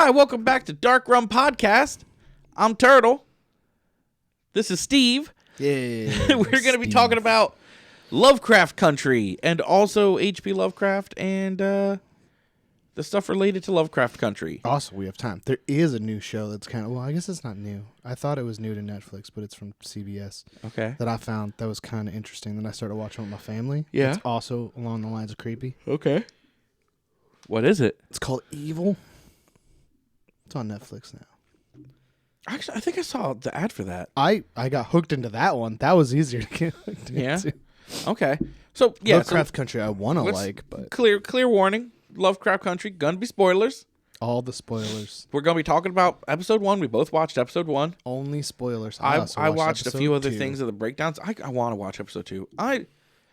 Hi, welcome back to Dark Rum Podcast. I'm Turtle. This is Steve. Yeah. We're going to be talking about Lovecraft Country and also H.P. Lovecraft and the stuff related to Lovecraft Country. Also, we have time. There is a new show that's kind of, well, I guess it's not new. I thought it was new to Netflix, but it's from CBS. Okay. That I found that was kind of interesting. Then I started watching with my family. Yeah. It's also along the lines of creepy. Okay. What is it? It's called Evil. It's on Netflix now. Actually, I think I saw the ad for that. I got hooked into that one. That was easier to get hooked into. Okay. So, yeah. Lovecraft Country I want to like, but... Clear warning. Lovecraft Country, gonna be spoilers. All the spoilers. We're gonna be talking about episode 1. We both watched episode 1. Only spoilers. I watched a few other 2. things of the breakdowns. I want to watch episode 2.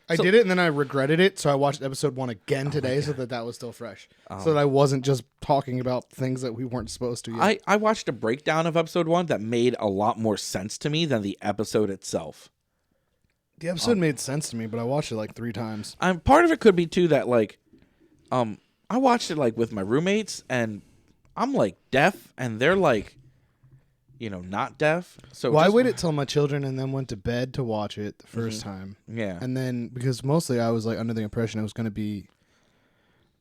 I did it, and then I regretted it, so I watched episode 1 again today so that was still fresh. So that I wasn't just talking about things that we weren't supposed to yet. I watched a breakdown of episode 1 that made a lot more sense to me than the episode itself. The episode made sense to me, but I watched it like 3 times. Part of it could be, too, that, like, I watched it, like, with my roommates, and I'm, like, deaf, and they're, like, you know, not deaf. So I waited till my children and then went to bed to watch it the first time. Yeah. And then, because mostly I was, like, under the impression it was going to be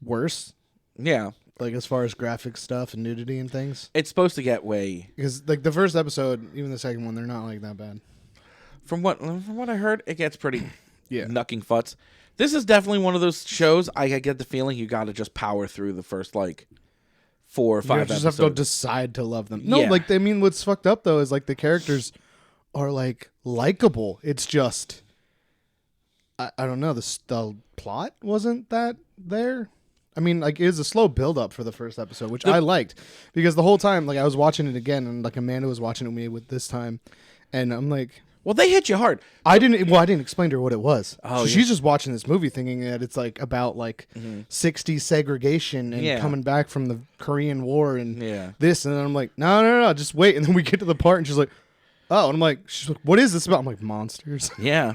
worse. Yeah. Like, as far as graphic stuff and nudity and things. It's supposed to get way... Because, like, the first episode, even the second one, they're not, like, that bad. From what I heard, it gets pretty Yeah. knucking futz. This is definitely one of those shows I get the feeling you got to just power through the first, like, 4 or 5 episodes. You just have to decide to love them. No, Yeah. like, I mean, what's fucked up, though, is, like, the characters are, like, likable. It's just, I don't know, the plot wasn't that there. I mean, like, it was a slow build-up for the first episode, which I liked. Because the whole time, like, I was watching it again, and, like, Amanda was watching it with me with this time, and I'm like... Well, they hit you hard. I didn't explain to her what it was. Oh, So yeah. she's just watching this movie thinking that it's like about like 60s segregation and coming back from the Korean War and this. And then I'm like, no, just wait. And then we get to the part and she's like, oh. And I'm like, what is this about? I'm like, monsters. Yeah.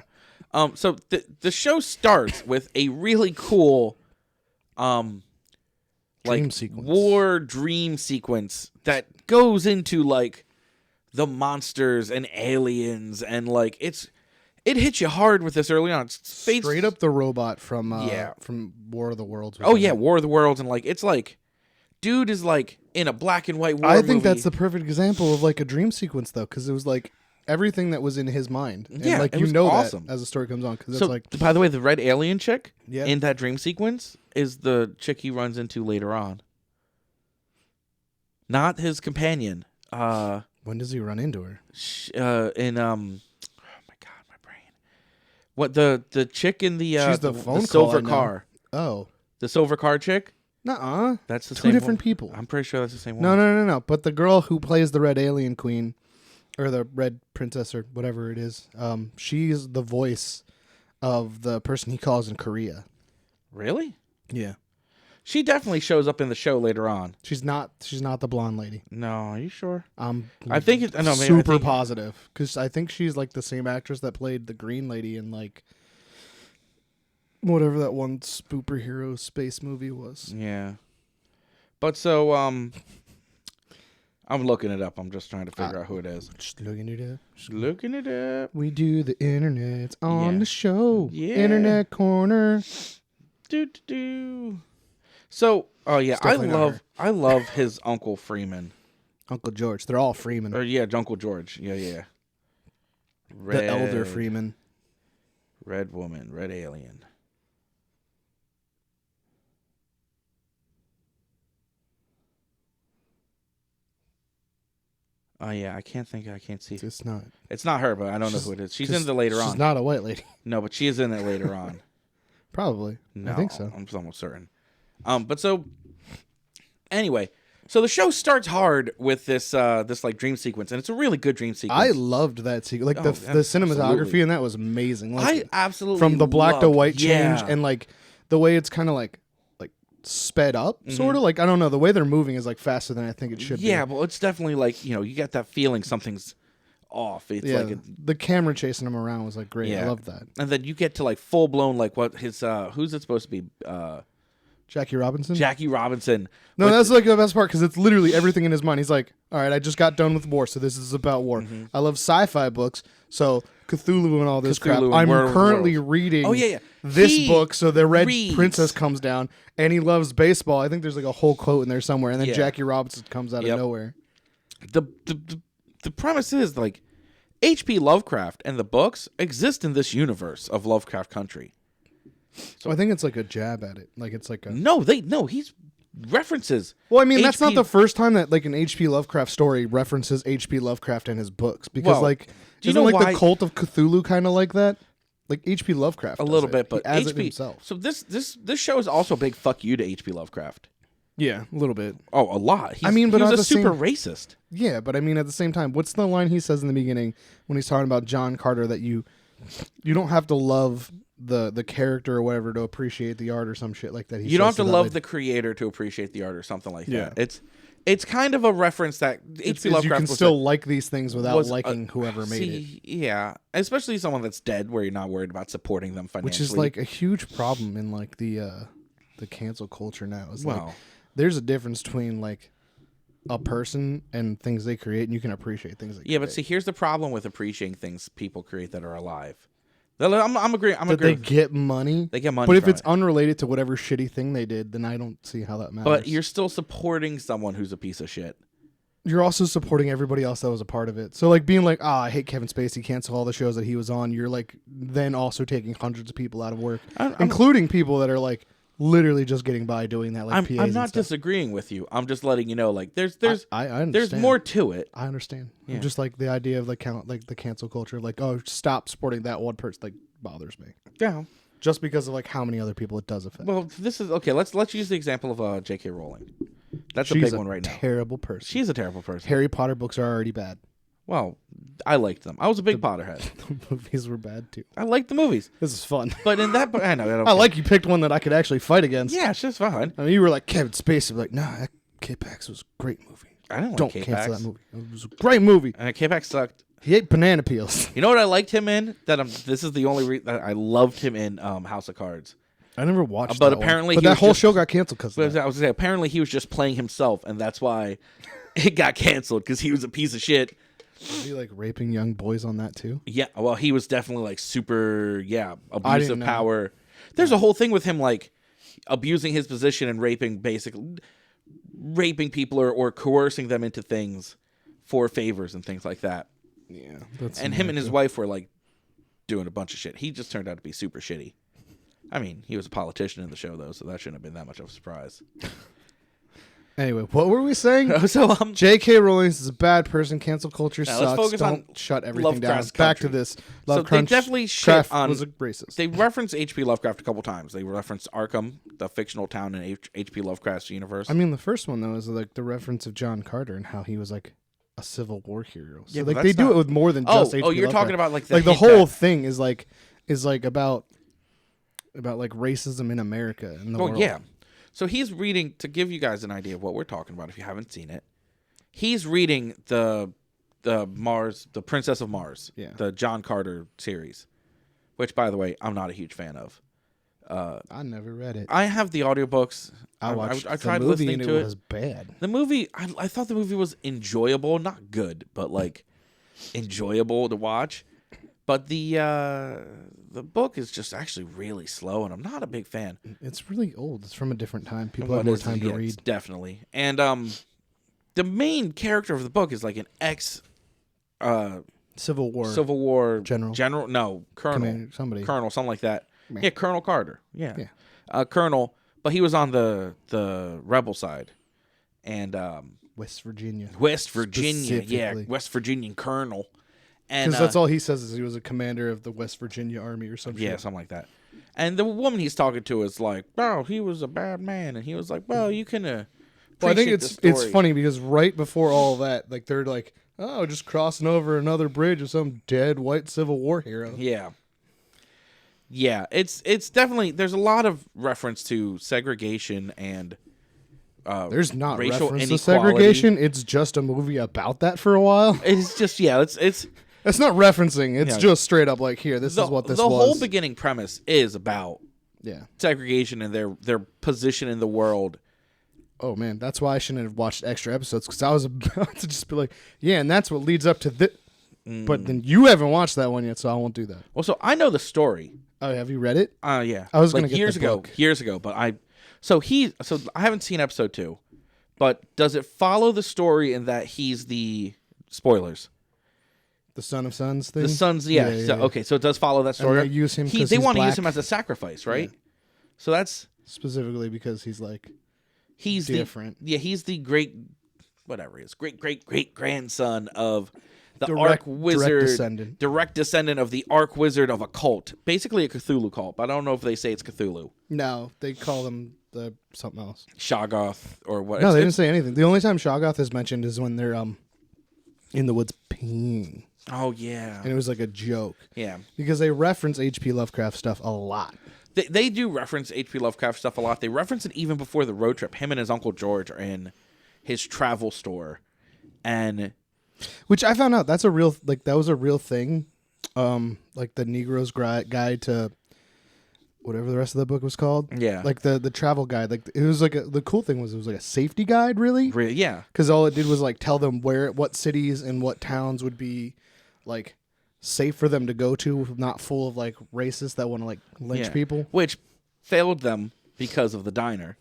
So the show starts with a really cool Dream like sequence. war dream sequence that goes into like the monsters and aliens and like it hits you hard with this early on. It's Straight up the robot from War of the Worlds. Oh yeah, War of the Worlds, and like it's like dude is like in a black and white war I think movie. that's the perfect example of like a dream sequence though, because it was like everything that was in his mind. And Yeah, like it you was know awesome. that as the story comes on, because So it's like by the way, the red alien chick Yeah. in that dream sequence is the chick he runs into later on. Not his companion. when does he run into her? Oh my god, my brain. What the chick in the She's the phone call, silver I know. car. Oh, The silver car chick? nuh-uh. That's the Two same different one. people. I'm pretty sure that's the same one. No. But the girl who plays the red alien queen, or the red princess, or whatever it is, she's the voice of the person he calls in Korea. Really? Yeah. She definitely shows up in the show later on. She's not the blonde lady. No, are you sure? I think it. No, maybe super I think, positive, because I think she's like the same actress that played the green lady in like whatever that one superhero space movie was. Yeah. But so I'm looking it up. I'm just trying to figure out who it is. Just looking it up. Looking it up. We do the internet on Yeah. the show. Yeah. Internet corner. Do. So, oh yeah, It's definitely not I love his Uncle Freeman. Uncle George. They're all Freeman. Or yeah, Uncle George. Yeah. The elder Freeman. Red woman, red alien. Oh yeah, I can't see. It's not. It's not her, but I don't know who it is. She's in the later on. She's not a white lady. No, but she is in it later on. Probably. No, I think so. I'm almost certain. But so anyway, so the show starts hard with this like dream sequence, and it's a really good dream sequence. I loved that sequence. Like the cinematography absolutely. in that was amazing. Like, I absolutely from the black to loved- white change yeah. and like the way it's kind of like sped up, sort of like I don't know. The way they're moving is like faster than I think it should be. Yeah, well, it's definitely like you get that feeling something's off. It's like the camera chasing him around was like great. Yeah. I love that. and then you get to like full blown like what his who's it supposed to be? Jackie Robinson? Jackie Robinson. No, that's like the best part because it's literally everything in his mind. He's like, all right, I just got done with war, so this is about war. Mm-hmm. I love sci-fi books, so Cthulhu and all this crap. and I'm World of currently Worlds. reading this book, so the Red Princess comes down, and he loves baseball. I think there's like a whole quote in there somewhere, and then Jackie Robinson comes out of nowhere. The premise is like H.P. Lovecraft and the books exist in this universe of Lovecraft Country. So I think it's like a jab at it. Like it's like a he's references. Well, I mean, that's not the first time that like an H.P. Lovecraft story references H.P. Lovecraft and his books because do you know why the cult of Cthulhu kind of like that? Like H.P. Lovecraft a little bit, but he adds it himself. So this show is also a big fuck you to H.P. Lovecraft. Yeah, a little bit. Oh, a lot. He but was a super racist. Yeah, but I mean, at the same time, what's the line he says in the beginning when he's talking about John Carter that you don't have to love the character or whatever to appreciate the art or some shit like that. You don't have to love the creator to appreciate the art or something like that. It's kind of a reference that H.P. Lovecraft you can still like these things without liking whoever made it. Yeah, especially someone that's dead, where you're not worried about supporting them financially, which is like a huge problem in like the cancel culture now. It's like there's a difference between like a person and things they create, and you can appreciate things they create. Yeah, but see, here's the problem with appreciating things people create that are alive. I'm agreeing. They get money. They get money. But if it's unrelated to whatever shitty thing they did, then I don't see how that matters. But you're still supporting someone who's a piece of shit. You're also supporting everybody else that was a part of it. So like being like, I hate Kevin Spacey, cancel all the shows that he was on. You're like then also taking hundreds of people out of work, including people that are like literally just getting by doing that. Like I'm not disagreeing with you. I'm just letting you know, like there's I understand. There's more to it. I understand. Yeah. I'm just like the idea of like the cancel culture, like stop supporting that one person, like bothers me. Yeah. Just because of like how many other people it does affect. Well, this is okay. Let's use the example of J.K. Rowling. She's a big one right now. Terrible person. She's a terrible person. Harry Potter books are already bad. Well, I liked them. I was a big Potterhead. The movies were bad too. I liked the movies. This is fun. But in that, I know. I like you picked one that I could actually fight against. Yeah, it's just fine. I mean, you were like Kevin Spacey, like, nah, that K-Pax was a great movie. I don't Don't like cancel K-Pax. that movie. It was a great movie. And K-Pax sucked. He ate banana peels. You know what I liked him in? This is the only reason that I loved him in House of Cards. I never watched but that apparently one. But that whole show got canceled because of that. I was gonna say, apparently he was just playing himself, and that's why it got canceled, because he was a piece of shit. Was he like raping young boys on that too? Yeah, well, he was definitely like super, abuse of power. There's a whole thing with him like abusing his position and raping people or coercing them into things for favors and things like that. Yeah, and him and his wife were like doing a bunch of shit. He just turned out to be super shitty. I mean, he was a politician in the show though, so that shouldn't have been that much of a surprise. Anyway, what were we saying? So J.K. Rowling is a bad person. Cancel culture sucks. Let's focus Don't on shut everything down. Lovecraft Back Country. to this. So they definitely shit on. Was a racist. They referenced H.P. Lovecraft a couple times. They referenced Arkham, the fictional town in H.P. Lovecraft's universe. I mean, the first one though is like the reference of John Carter and how he was like a Civil War hero. So like they do it with more than just H.P. you're Lovecraft. talking about like the whole thing is like about like racism in America and the world. Yeah. So he's reading, to give you guys an idea of what we're talking about if you haven't seen it. He's reading the Princess of Mars, the John Carter series, which by the way, I'm not a huge fan of. I never read it. I have the audiobooks. I watched I tried the movie listening and to it was bad. The movie, I thought the movie was enjoyable, not good, but like enjoyable to watch. But the book is just actually really slow, and I'm not a big fan. It's really old. It's from a different time. People have more time to read. Definitely. And the main character of the book is like an Civil War general. No, colonel. Somebody. Colonel, something like that. Meh. Yeah, Colonel Carter. Yeah. Colonel, but he was on the rebel side. And West Virginia. Yeah, West Virginian colonel. Because that's all he says is he was a commander of the West Virginia Army or something. Yeah, something like that. And the woman he's talking to is like, "Oh, he was a bad man," and he was like, "Well, you can." Well, I think it's funny because right before all that, like they're like, "Oh, just crossing over another bridge of some dead white Civil War hero." Yeah. It's definitely, there's a lot of reference to segregation and there's not racial reference inequality. to segregation. It's just a movie about that for a while. It's just It's not referencing. It's just straight up like, here, this is what this was. The whole beginning premise is about segregation and their position in the world. Oh man, that's why I shouldn't have watched extra episodes, because I was about to just be like, yeah, and that's what leads up to this. But then you haven't watched that one yet, so I won't do that. Well, so I know the story. Oh, have you read it? Yeah. I was going to get years the ago. book. Years ago, but I haven't seen episode 2. But does it follow the story in that he's the spoilers? The Son of Sons thing? The Sons, yeah. So, okay, so it does follow that story. And they use him they want to use him as a sacrifice, right? Yeah. So that's specifically because he's like he's different. He's the great grandson of the Ark Wizard, direct descendant of the Ark Wizard of a cult, basically a Cthulhu cult. But I don't know if they say it's Cthulhu. No, they call them something else, Shoggoth or what? No, they didn't say anything. The only time Shoggoth is mentioned is when they're in the woods peeing. Oh yeah, and it was like a joke. Yeah, because they reference H.P. Lovecraft stuff a lot. They do reference H.P. Lovecraft stuff a lot. They reference it even before the road trip. Him and his Uncle George are in his travel store, and which I found out that was a real thing. Like the Negro's Guide to whatever the rest of the book was called. Yeah, like the travel guide. Like it was like the cool thing was it was like a safety guide, really. Yeah, because all it did was like tell them what cities and what towns would be like safe for them to go to, not full of like racists that want to like lynch people. Which failed them because of the diner.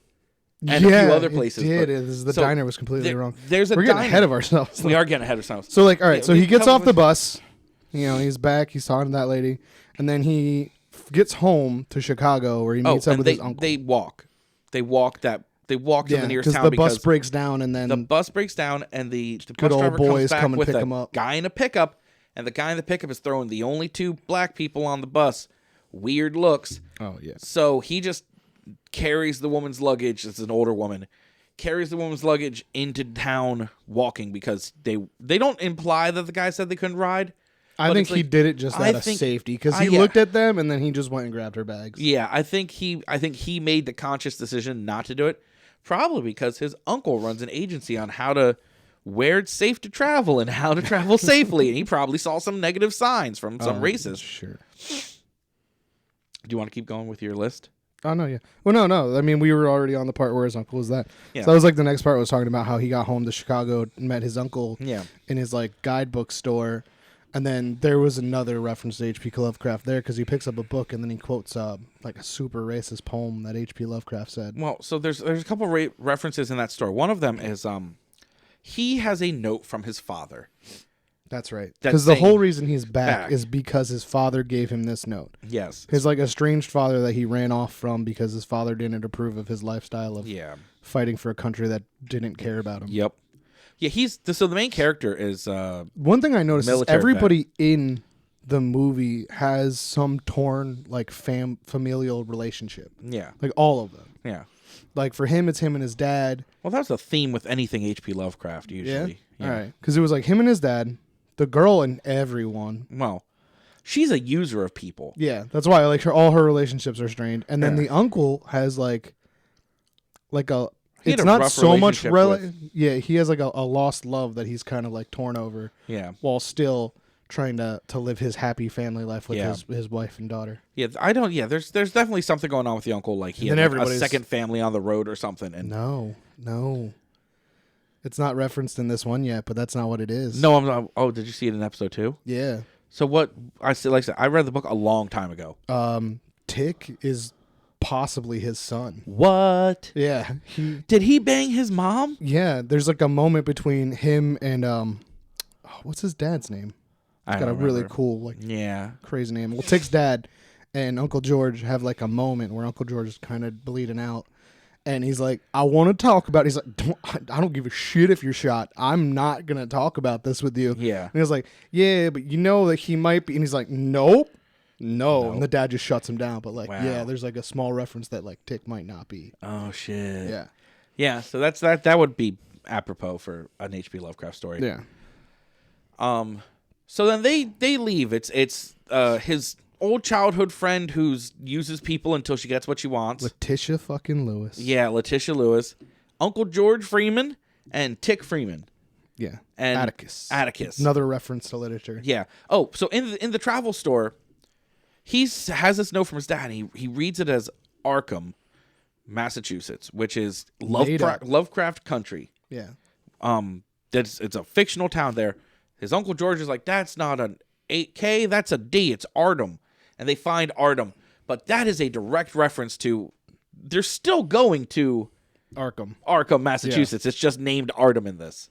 And a few other places. It did. The diner was completely wrong. We're getting ahead of ourselves. We are getting ahead of ourselves. So like, all right, so he gets off the bus. He's back. He's talking to that lady, and then he gets home to Chicago, where he meets up with his uncle. They walk. They walk to the nearest town because the bus breaks down, and then the bus breaks down, and the good bus old driver boys comes back come and with pick a him up. Guy in a pickup, and the guy in the pickup is throwing the only 2 black people on the bus weird looks. Oh yeah. So he just carries the woman's luggage. It's an older woman. Carries the woman's luggage into town walking because they don't imply that the guy said they couldn't ride. I think he did it just out of safety because he looked at them and then he just went and grabbed her bags. Yeah, I think he made the conscious decision not to do it, probably because his uncle runs an agency on where it's safe to travel and how to travel safely, and he probably saw some negative signs from some races. Sure. Do you want to keep going with your list? Oh, no, yeah. Well, no. I mean, we were already on the part where his uncle was that. Yeah. So that was like the next part was talking about how he got home to Chicago and met his uncle in his like guidebook store. And then there was another reference to H.P. Lovecraft there because he picks up a book and then he quotes like a super racist poem that H.P. Lovecraft said. Well, so there's a couple references in that story. One of them is he has a note from his father. That's right. Because the whole reason he's back is because his father gave him this note. Yes. His like estranged father that he ran off from because his father didn't approve of his lifestyle of fighting for a country that didn't care about him. Yep. Yeah, so the main character is one thing I noticed is everybody in the movie has some torn like familial relationship. Yeah. Like all of them. Yeah. Like for him, it's him and his dad. Well, that's a theme with anything H.P. Lovecraft usually. Yeah? All right. Because it was like him and his dad. The girl and everyone. Well, she's a user of people. Yeah, that's why like all her relationships are strained. And then the uncle has like a. It's not so much. He has like a lost love that he's kind of like torn over. Yeah. While still trying to live his happy family life with his wife and daughter. Yeah, I don't. Yeah, there's definitely something going on with the uncle. Like he had a second family on the road or something. And no. It's not referenced in this one yet, but that's not what it is. No, I'm not. Oh, did you see it in episode 2? Yeah. So what? I said, I read the book a long time ago. Tick is possibly his son. What? Yeah. Did he bang his mom? Yeah. There's like a moment between him and what's his dad's name? He's got a really cool like crazy name. Well, Tick's dad and Uncle George have like a moment where Uncle George is kind of bleeding out. And he's like, I want to talk about it. He's like, I don't give a shit if you're shot. I'm not going to talk about this with you. Yeah. And he's like, yeah, but you know that he might be. And he's like, nope. And the dad just shuts him down. But like, there's like a small reference that like Tick might not be. Oh, shit. Yeah. Yeah. So that would be apropos for an H.P. Lovecraft story. Yeah. So then they leave. It's his old childhood friend who uses people until she gets what she wants. Letitia fucking Lewis. Yeah, Letitia Lewis. Uncle George Freeman and Tick Freeman. Yeah. And Atticus. Another reference to literature. Yeah. Oh, so in the travel store, he has this note from his dad. And he reads it as Arkham, Massachusetts, which is Made up. Lovecraft Country. Yeah. It's a fictional town there. His Uncle George is like, that's not an 8K, that's a D, it's Artem. And they find Artem. But that is a direct reference to, they're still going to Arkham, Massachusetts. Yeah. It's just named Artem in this.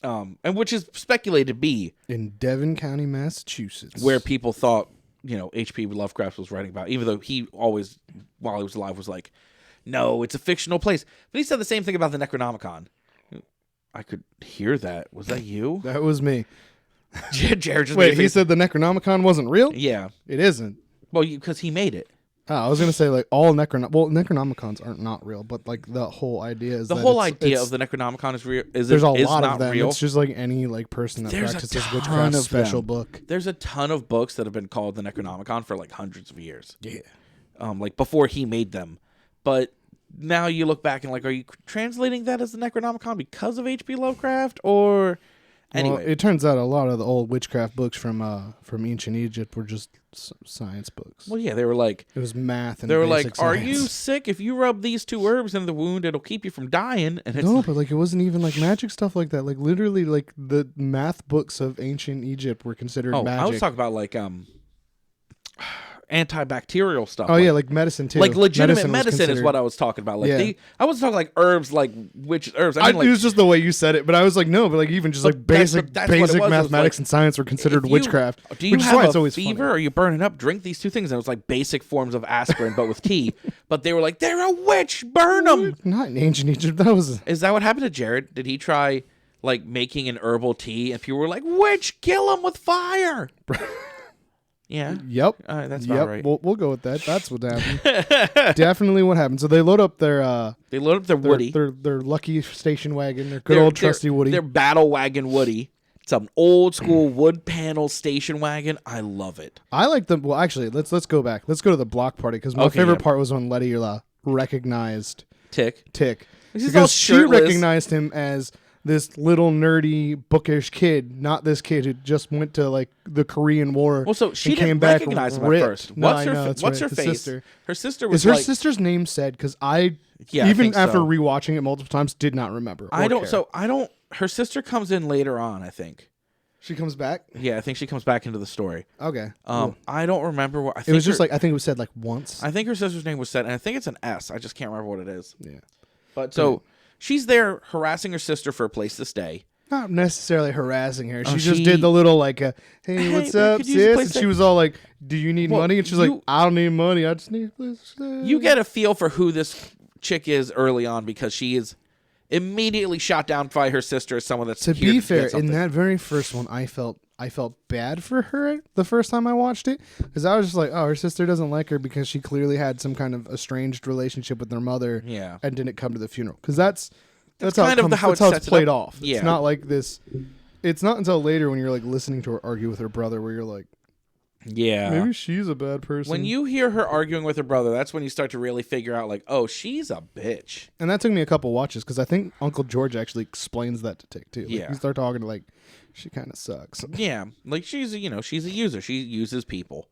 And which is speculated to be in Devon County, Massachusetts, where people thought, H.P. Lovecraft was writing about, even though he always, while he was alive, was like, no, it's a fictional place. But he said the same thing about the Necronomicon. I could hear that. Was that you? That was me. Jared just Wait, he said the Necronomicon wasn't real? Yeah. It isn't. Well, because he made it. Oh, I was going to say, like, all Necronomicons aren't not real, but, like, the whole idea is the whole idea of the Necronomicon is real. There's a lot of them. Real. It's just like any, like, person that practices witchcraft special book. There's a ton of books that have been called the Necronomicon for, like, hundreds of years. Yeah. Like, before he made them. But now you look back and, like, are you translating that as the Necronomicon because of H.P. Lovecraft, or... Anyway, well, it turns out a lot of the old witchcraft books from ancient Egypt were just science books. Well, yeah, they were like... It was math and they were basic like, are science. you sick? If you rub these 2 herbs in the wound, it'll keep you from dying. And it's no, but like it wasn't even like magic stuff like that. Like literally, like the math books of ancient Egypt were considered magic. I was talking about like antibacterial stuff. Oh yeah, like medicine too. Like legitimate medicine is what I was talking about. Like I wasn't talking like herbs, like which herbs. I mean, like, it was just the way you said it, but I was like, no, but like even just like basic mathematics and science were considered witchcraft. Do you have a fever? Or are you burning up? Drink these 2 things. And it was like basic forms of aspirin, but with tea. But they were like, they're a witch. Burn them. Not in ancient Egypt. That was. Is that what happened to Jared? Did he try like making an herbal tea, and people were like, witch, kill him with fire? Yeah. Yep. That's about right. We'll go with that. That's what happened. Definitely what happened. So they load up their Woody. Their lucky station wagon. Their good old trusty Woody. Their battle wagon Woody. It's an old school wood panel station wagon. I love it. I like them. Well, actually, let's go back. Let's go to the block party because my favorite part was when Letty recognized Tick. Because she recognized him as this little nerdy bookish kid, not this kid who just went to like the Korean War. Well, so she came didn't back recognize him ripped. at first. What's her face? Sister. Her sister was Is her sister's name said? Because even after rewatching it multiple times, did not remember. I don't. Her sister comes in later on. I think she comes back. Yeah, I think she comes back into the story. Okay. Cool. I don't remember what. It was just like I think it was said like once. I think her sister's name was said, and I think it's an S. I just can't remember what it is. Yeah. But so she's there harassing her sister for a place to stay. Not necessarily harassing her. She just did the little like, hey, what's up, sis? And she was all like, do you need money? And she's like, I don't need money. I just need a place to stay. You get a feel for who this chick is early on because she is immediately shot down by her sister as someone that's to be fair. In that very first one, I felt bad for her the first time I watched it because I was just like, oh, her sister doesn't like her because she clearly had some kind of estranged relationship with her mother. Yeah, and didn't come to the funeral because that's how it's played off. Yeah. It's not like this. It's not until later when you're like listening to her argue with her brother where you're like, yeah, maybe she's a bad person. When you hear her arguing with her brother, that's when you start to really figure out like, oh, she's a bitch. And that took me a couple watches because I think Uncle George actually explains that to Tick too. Like, yeah, you start talking to like, she kind of sucks. Yeah, like she's a user. She uses people.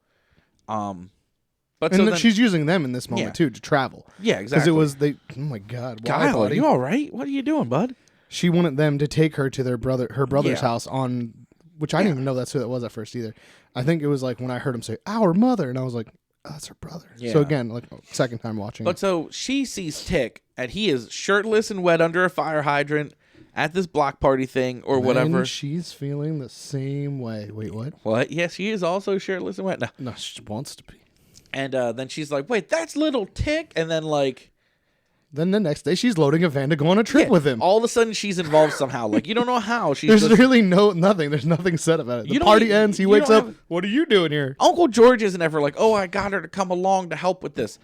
But she's using them in this moment too to travel. Yeah, exactly. Because oh my God, Kyle, are you all right? What are you doing, bud? She wanted them to take her to her brother's house on, which I didn't even know that's who that was at first either. I think it was like when I heard him say "our mother," and I was like, oh, "That's her brother." Yeah. So again, like second time watching. But so she sees Tick, and he is shirtless and wet under a fire hydrant at this block party thing or whatever. She's feeling the same way. Wait, what? What? Yes, she is also shirtless and wet. No, she wants to be. And then she's like, wait, that's little Tick. And then like... Then the next day she's loading a van to go on a trip with him. All of a sudden she's involved somehow. Like, you don't know how. There's really nothing. There's nothing said about it. The party ends. He wakes up. What are you doing here? Uncle George isn't ever like, oh, I got her to come along to help with this.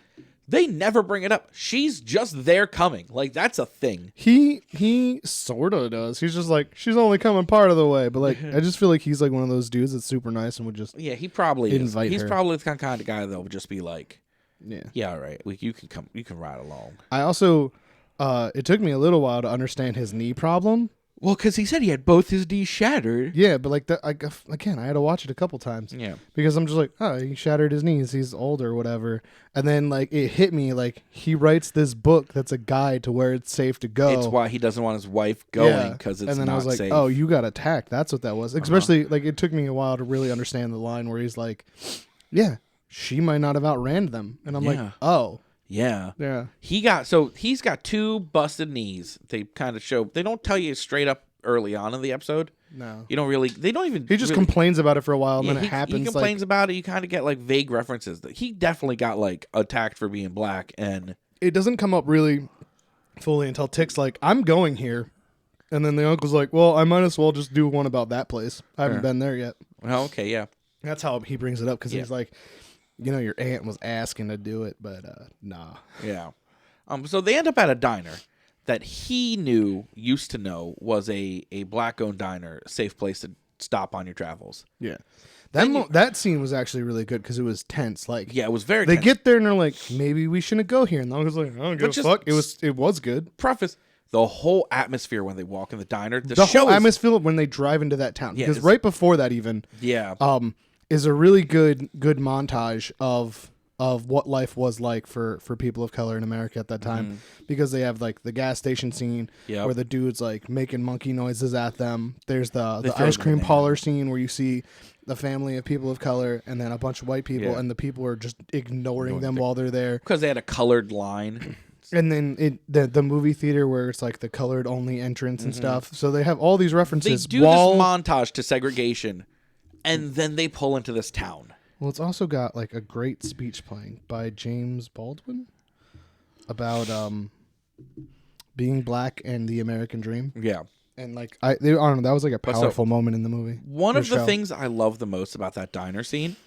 They never bring it up. She's just there coming. Like, that's a thing. He sort of does. He's just like, she's only coming part of the way. But, like, I just feel like he's, like, one of those dudes that's super nice and would just he probably invite He's her. probably the kind of guy that would just be like, yeah, all right. You can come. You can ride along. I also, it took me a little while to understand his knee problem Well, because he said he had both his knees shattered. Yeah, but like again, I had to watch it a couple times. Yeah. Because I'm just like, oh, he shattered his knees. He's old or whatever. And then like it hit me like he writes this book that's a guide to where it's safe to go. It's why he doesn't want his wife going because it's not safe. And then I was like, oh, you got attacked. That's what that was. Especially like it took me a while to really understand the line where he's like, yeah, she might not have outran them. And I'm like, oh. Yeah. Yeah. He's got 2 busted knees. They kind of show. They don't tell you straight up early on in the episode. No. You don't really. They don't even. He just really, complains about it for a while, and then it happens. He complains about it. You kind of get like vague references. He definitely got like attacked for being black, and it doesn't come up really fully until Tick's like, I'm going here. And then the uncle's like, well, I might as well just do one about that place. I haven't been there yet. Oh, okay, yeah. That's how he brings it up, because he's like, your aunt was asking to do it, but nah. Yeah. So they end up at a diner that he used to know was a black-owned diner, a safe place to stop on your travels. Yeah. That scene was actually really good because it was tense. Like, yeah, it was very They tense. get there and they're like, maybe we shouldn't go here. And the uncle's like, I don't give a fuck. It was good. Preface, the whole atmosphere when they walk in the diner. The whole atmosphere when they drive into that town. Yeah, because right before that even. Yeah. Is a really good montage of what life was like for people of color in America at that time, because they have like the gas station scene where the dude's like making monkey noises at them. There's the ice cream parlor scene where you see the family of people of color and then a bunch of white people, and the people are just ignoring them while they're there because they had a colored line. And then the movie theater where it's like the colored only entrance and stuff. So they have all these references. They do this montage to segregation, and then they pull into this town. Well, it's also got like a great speech playing by James Baldwin about being black and the American dream. Yeah. And like I don't know, that was like a powerful moment in the movie. One of the things I love the most about that diner scene,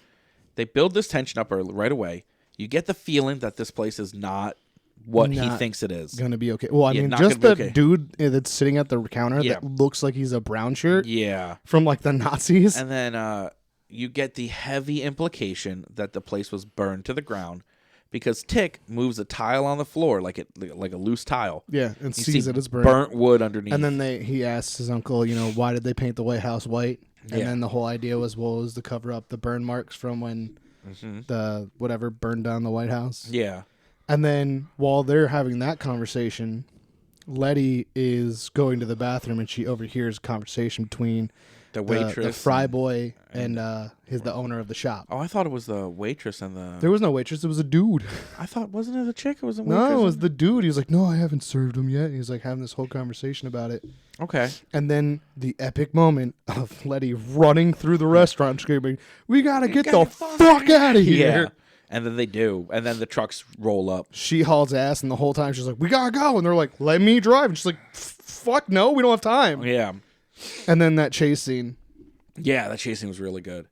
they build this tension up right away. You get the feeling that this place is not what he thinks it is. Gonna be okay. Well, I mean, just the dude that's sitting at the counter that looks like he's a brown shirt. Yeah. From like the Nazis. And then you get the heavy implication that the place was burned to the ground because Tick moves a tile on the floor like a loose tile. Yeah, and sees it as burnt wood underneath. And then he asks his uncle, why did they paint the White House white? And then the whole idea was, was to cover up the burn marks from when the whatever burned down the White House. Yeah. And then while they're having that conversation, Letty is going to the bathroom and she overhears a conversation between the waitress, the fry boy, and the owner of the shop. Oh, I thought it was the waitress and the. There was no waitress. It was a dude. I thought wasn't it a chick? It was a waitress. No, it was the dude. He was like, "No, I haven't served him yet." He's like having this whole conversation about it. Okay. And then the epic moment of Letty running through the restaurant screaming, "We gotta get the fuck out of here!" Yeah. And then they do. And then the trucks roll up. She hauls ass, and the whole time she's like, "We gotta go!" And they're like, "Let me drive." And she's like, "Fuck no, we don't have time." Yeah. And then that chase scene. Yeah, that chase scene was really good.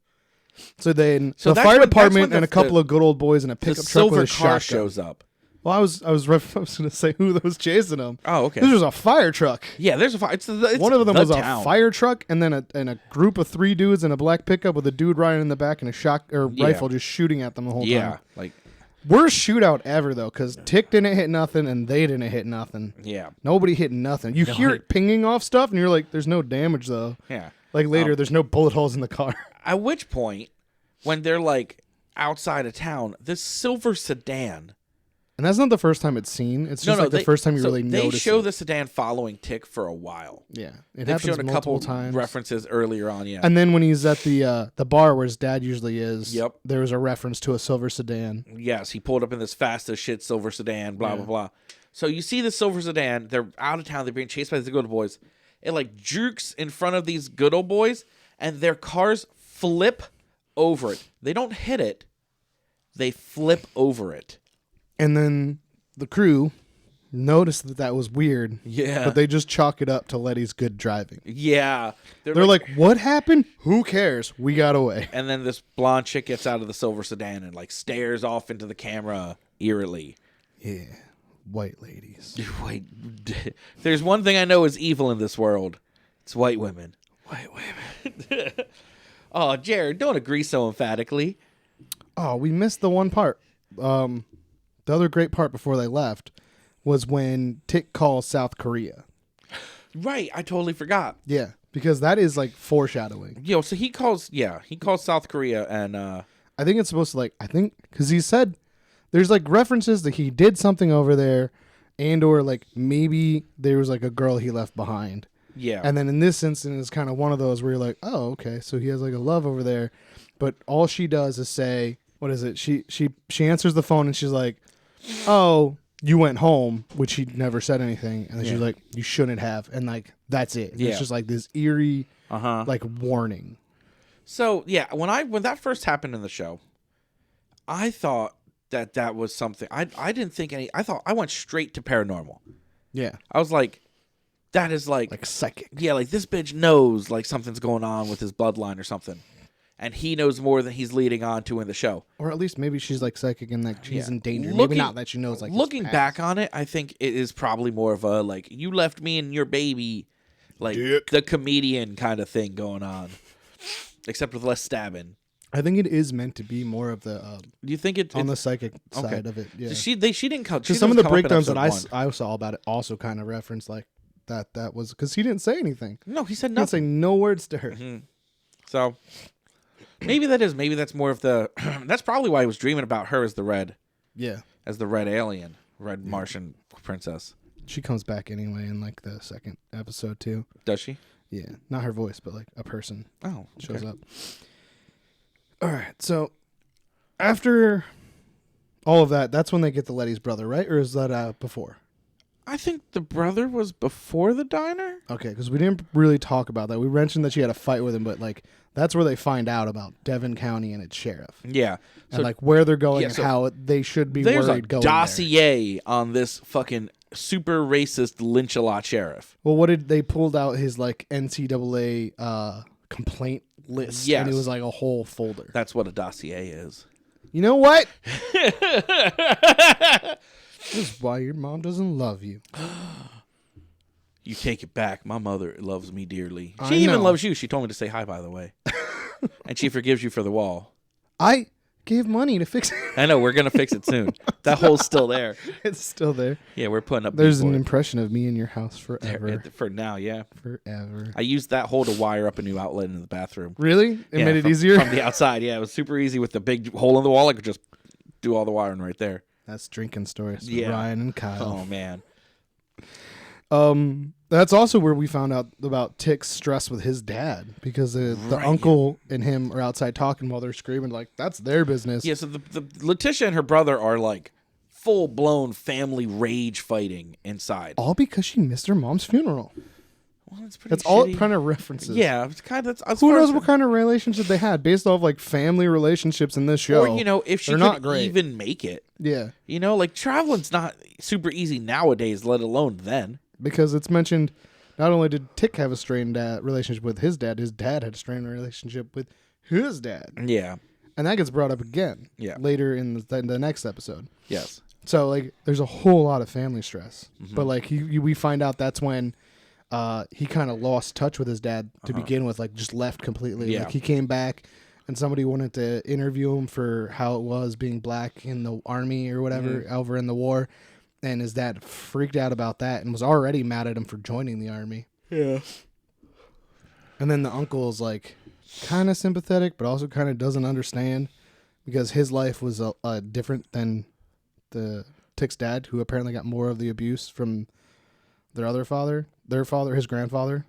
So then the fire department and a couple of good old boys in a pickup truck with a shotgun shows up. Well, I was going to say who was chasing them. Oh, okay. This was a fire truck. Yeah, there's a fire. It's one of them was a fire truck, and then a group of 3 dudes in a black pickup with a dude riding in the back and a rifle just shooting at them the whole time. Yeah, like worst shootout ever though, because Tick didn't hit nothing and they didn't hit nothing. Yeah, nobody hit nothing. You hear it pinging off stuff, and you're like, "There's no damage though." Yeah, like later, there's no bullet holes in the car. At which point, when they're like outside of town, this silver sedan. And that's not the first time it's seen. It's just the first time you really notice it. They show the sedan following Tick for a while. Yeah. They've shown a couple times. References earlier on, yeah. And then when he's at the bar where his dad usually is, yep, there was a reference to a silver sedan. Yes, he pulled up in this fast as shit silver sedan, blah, blah, blah. So you see the silver sedan. They're out of town. They're being chased by the good old boys. It like jerks in front of these good old boys, and their cars flip over it. They don't hit it. They flip over it. And then the crew noticed that was weird. Yeah. But they just chalk it up to Letty's good driving. Yeah. They're like, what happened? Who cares? We got away. And then this blonde chick gets out of the silver sedan and like stares off into the camera eerily. Yeah. White ladies. Wait. There's one thing I know is evil in this world. It's white women. White women. Oh, Jared, don't agree so emphatically. Oh, we missed the one part. The other great part before they left was when Tick calls South Korea. Right, I totally forgot. Yeah, because that is like foreshadowing. Yo, so he calls South Korea and I think it's supposed to because he said there's like references that he did something over there, and or like maybe there was like a girl he left behind. Yeah. And then in this instance, it's kind of one of those where you're like, oh, okay, so he has like a love over there, but all she does is say, what is it? She answers the phone and she's like, oh, you went home, which he never said anything, and then she's like, you shouldn't have, and like that's it. Yeah. It's just like this eerie, like warning. So yeah, when that first happened in the show, I thought that was something. I didn't think any. I thought I went straight to paranormal. Yeah, I was like, that is like psychic. Yeah, like this bitch knows like something's going on with his bloodline or something, and he knows more than he's leading on to in the show. Or at least maybe she's like psychic and like she's in danger. Maybe not that she knows. Like looking back on it, I think it is probably more of a like you left me and your baby, like the comedian kind of thing going on, except with less stabbing. I think it is meant to be more of the. Do you think it's on the psychic side of it? Yeah. She didn't come. Because some of the breakdowns that I saw about it also kind of referenced like that was because he didn't say anything. No, he said nothing. nothing. He didn't say no words to her. Mm-hmm. So maybe that's more of the. That's probably why he was dreaming about her as the red. Yeah. As the red alien, red Martian princess. She comes back anyway in like the second episode too. Does she? Yeah, not her voice, but like a person. Oh, okay. Shows up. All right, so after all of that, that's when they get the Letty's brother, right? Or is that before? I think the brother was before the diner. Okay, because we didn't really talk about that. We mentioned that she had a fight with him, but like that's where they find out about Devon County and its sheriff. Yeah, and like where they're going and how they should be worried going there. There's a dossier on this fucking super racist lynch-a-lot sheriff. Well, what did they pulled out his like NCAA complaint list, and it was like a whole folder. That's what a dossier is. You know what? This is why your mom doesn't love you. You take it back. My mother loves me dearly. She even loves you. She told me to say hi, by the way. And she forgives you for the wall. I gave money to fix it. I know. We're going to fix it soon. That hole's still there. It's still there. Yeah, we're putting up. There's an impression of me in your house forever. For now, yeah. Forever. I used that hole to wire up a new outlet in the bathroom. Really? It made it easier? From the outside, yeah. It was super easy with the big hole in the wall. I could just do all the wiring right there. That's drinking stories with Ryan and Kyle. Oh, man. That's also where we found out about Tick's stress with his dad, because the uncle and him are outside talking while they're screaming like that's their business. Yeah, so the Letitia and her brother are like full-blown family rage fighting inside. All because she missed her mom's funeral. Well, that's all it kind of references. Yeah, it's kind of. Who knows what kind of relationship they had based off like family relationships in this show? Or if she could even make it. Yeah, like traveling's not super easy nowadays, let alone then. Because it's mentioned, not only did Tick have a strained relationship with his dad had a strained relationship with his dad. Yeah, and that gets brought up again. Yeah, later in the next episode. Yes. So like, there's a whole lot of family stress, but like we find out that's when. He kind of lost touch with his dad to begin with, like just left completely. Yeah. Like he came back and somebody wanted to interview him for how it was being black in the army or whatever over in the war. And his dad freaked out about that and was already mad at him for joining the army. Yeah. And then the uncle is like kind of sympathetic, but also kind of doesn't understand because his life was different than the Tick's dad, who apparently got more of the abuse from their other father. Their father, his grandfather.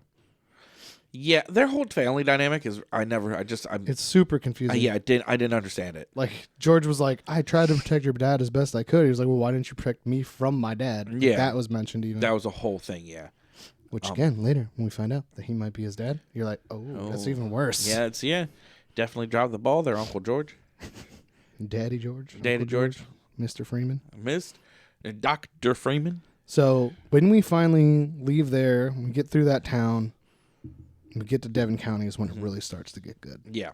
Yeah, their whole family dynamic is. It's super confusing. Yeah, I didn't understand it. Like George was like, I tried to protect your dad as best I could. He was like, well, why didn't you protect me from my dad? Yeah, that was mentioned even. That was a whole thing. Yeah. Which again, later when we find out that he might be his dad, you're like, oh. That's even worse. Yeah, definitely dropped the ball there, Uncle George. Daddy George. Daddy George. Mr. Freeman. Dr. Freeman. So when we finally leave there, we get through that town, we get to Devon County is when it really starts to get good. Yeah.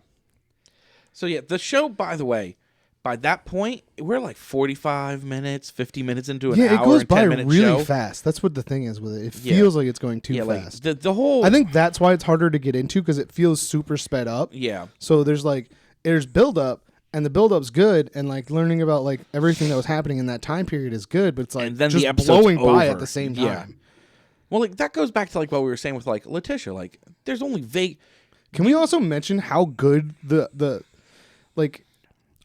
So yeah, the show, by the way, by that point, we're like 45 minutes, 50 minutes into an hour. Yeah, it goes by really show. Fast. That's what the thing is with it. It feels like it's going too fast. Like the whole. I think that's why it's harder to get into because it feels super sped up. Yeah. So there's build up. And the build-up's good, and like learning about like everything that was happening in that time period is good, but it's like and then just the episode's blowing by over. at the same time. Well, like that goes back to like what we were saying with like Letitia. Like, there's only vague. Can we also mention how good the like?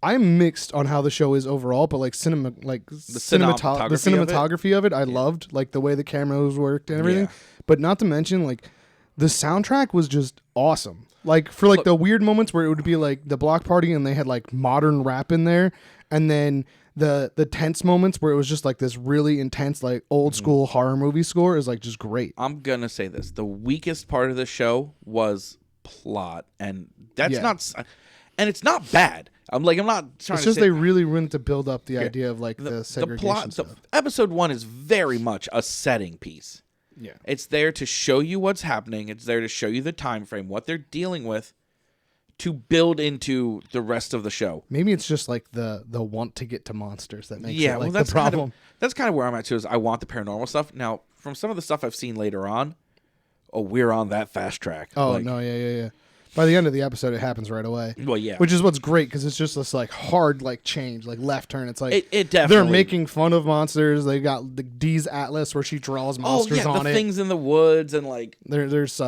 I'm mixed on how the show is overall, but like the cinematography of it, I loved like the way the cameras worked and everything. Yeah. But not to mention like the soundtrack was just awesome. Like for like the weird moments where it would be like the block party and they had like modern rap in there, and then the tense moments where it was just like this really intense like old school horror movie score is like just great. I'm gonna say this: the weakest part of the show was plot, and that's not, and it's not bad. I'm not trying to say... It's just they really went to build up the idea of, like, the segregation plot stuff. Episode 1 is very much a setting piece. Yeah. It's there to show you what's happening. It's there to show you the time frame, what they're dealing with, to build into the rest of the show. Maybe it's just, like, the want to get to monsters that makes it, like, that's the problem. That's kind of where I'm at, too, is I want the paranormal stuff. Now, from some of the stuff I've seen later on, we're on that fast track. Oh, like, no, yeah. By the end of the episode, it happens right away. Well, yeah. Which is what's great, because it's just this, like, hard, like, change, like, left turn. It's like, it definitely... They're making fun of monsters. They got the Dee's Atlas, where she draws monsters on the it. Things in the woods, and, like... There's,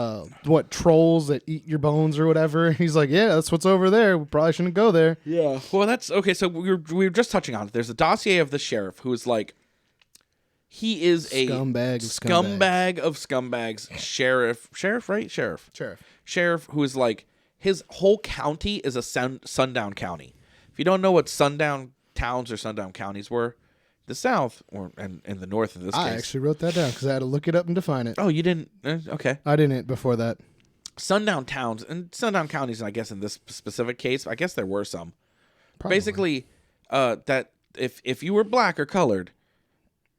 trolls that eat your bones or whatever. He's like, yeah, that's what's over there. We probably shouldn't go there. Yeah. Well, that's... Okay, so we were just touching on it. There's a dossier of the sheriff, who is, like... He is a... Scumbag of scumbags. Sheriff, right? Sheriff, who is, like... His whole county is a sundown county. If you don't know what sundown towns or sundown counties were, the South, or and in the North in this case. I actually wrote that down because I had to look it up and define it. Oh, you didn't? Okay. I didn't before that. Sundown towns and sundown counties, and I guess in this specific case, I guess there were some. Probably. Basically, that if you were black or colored,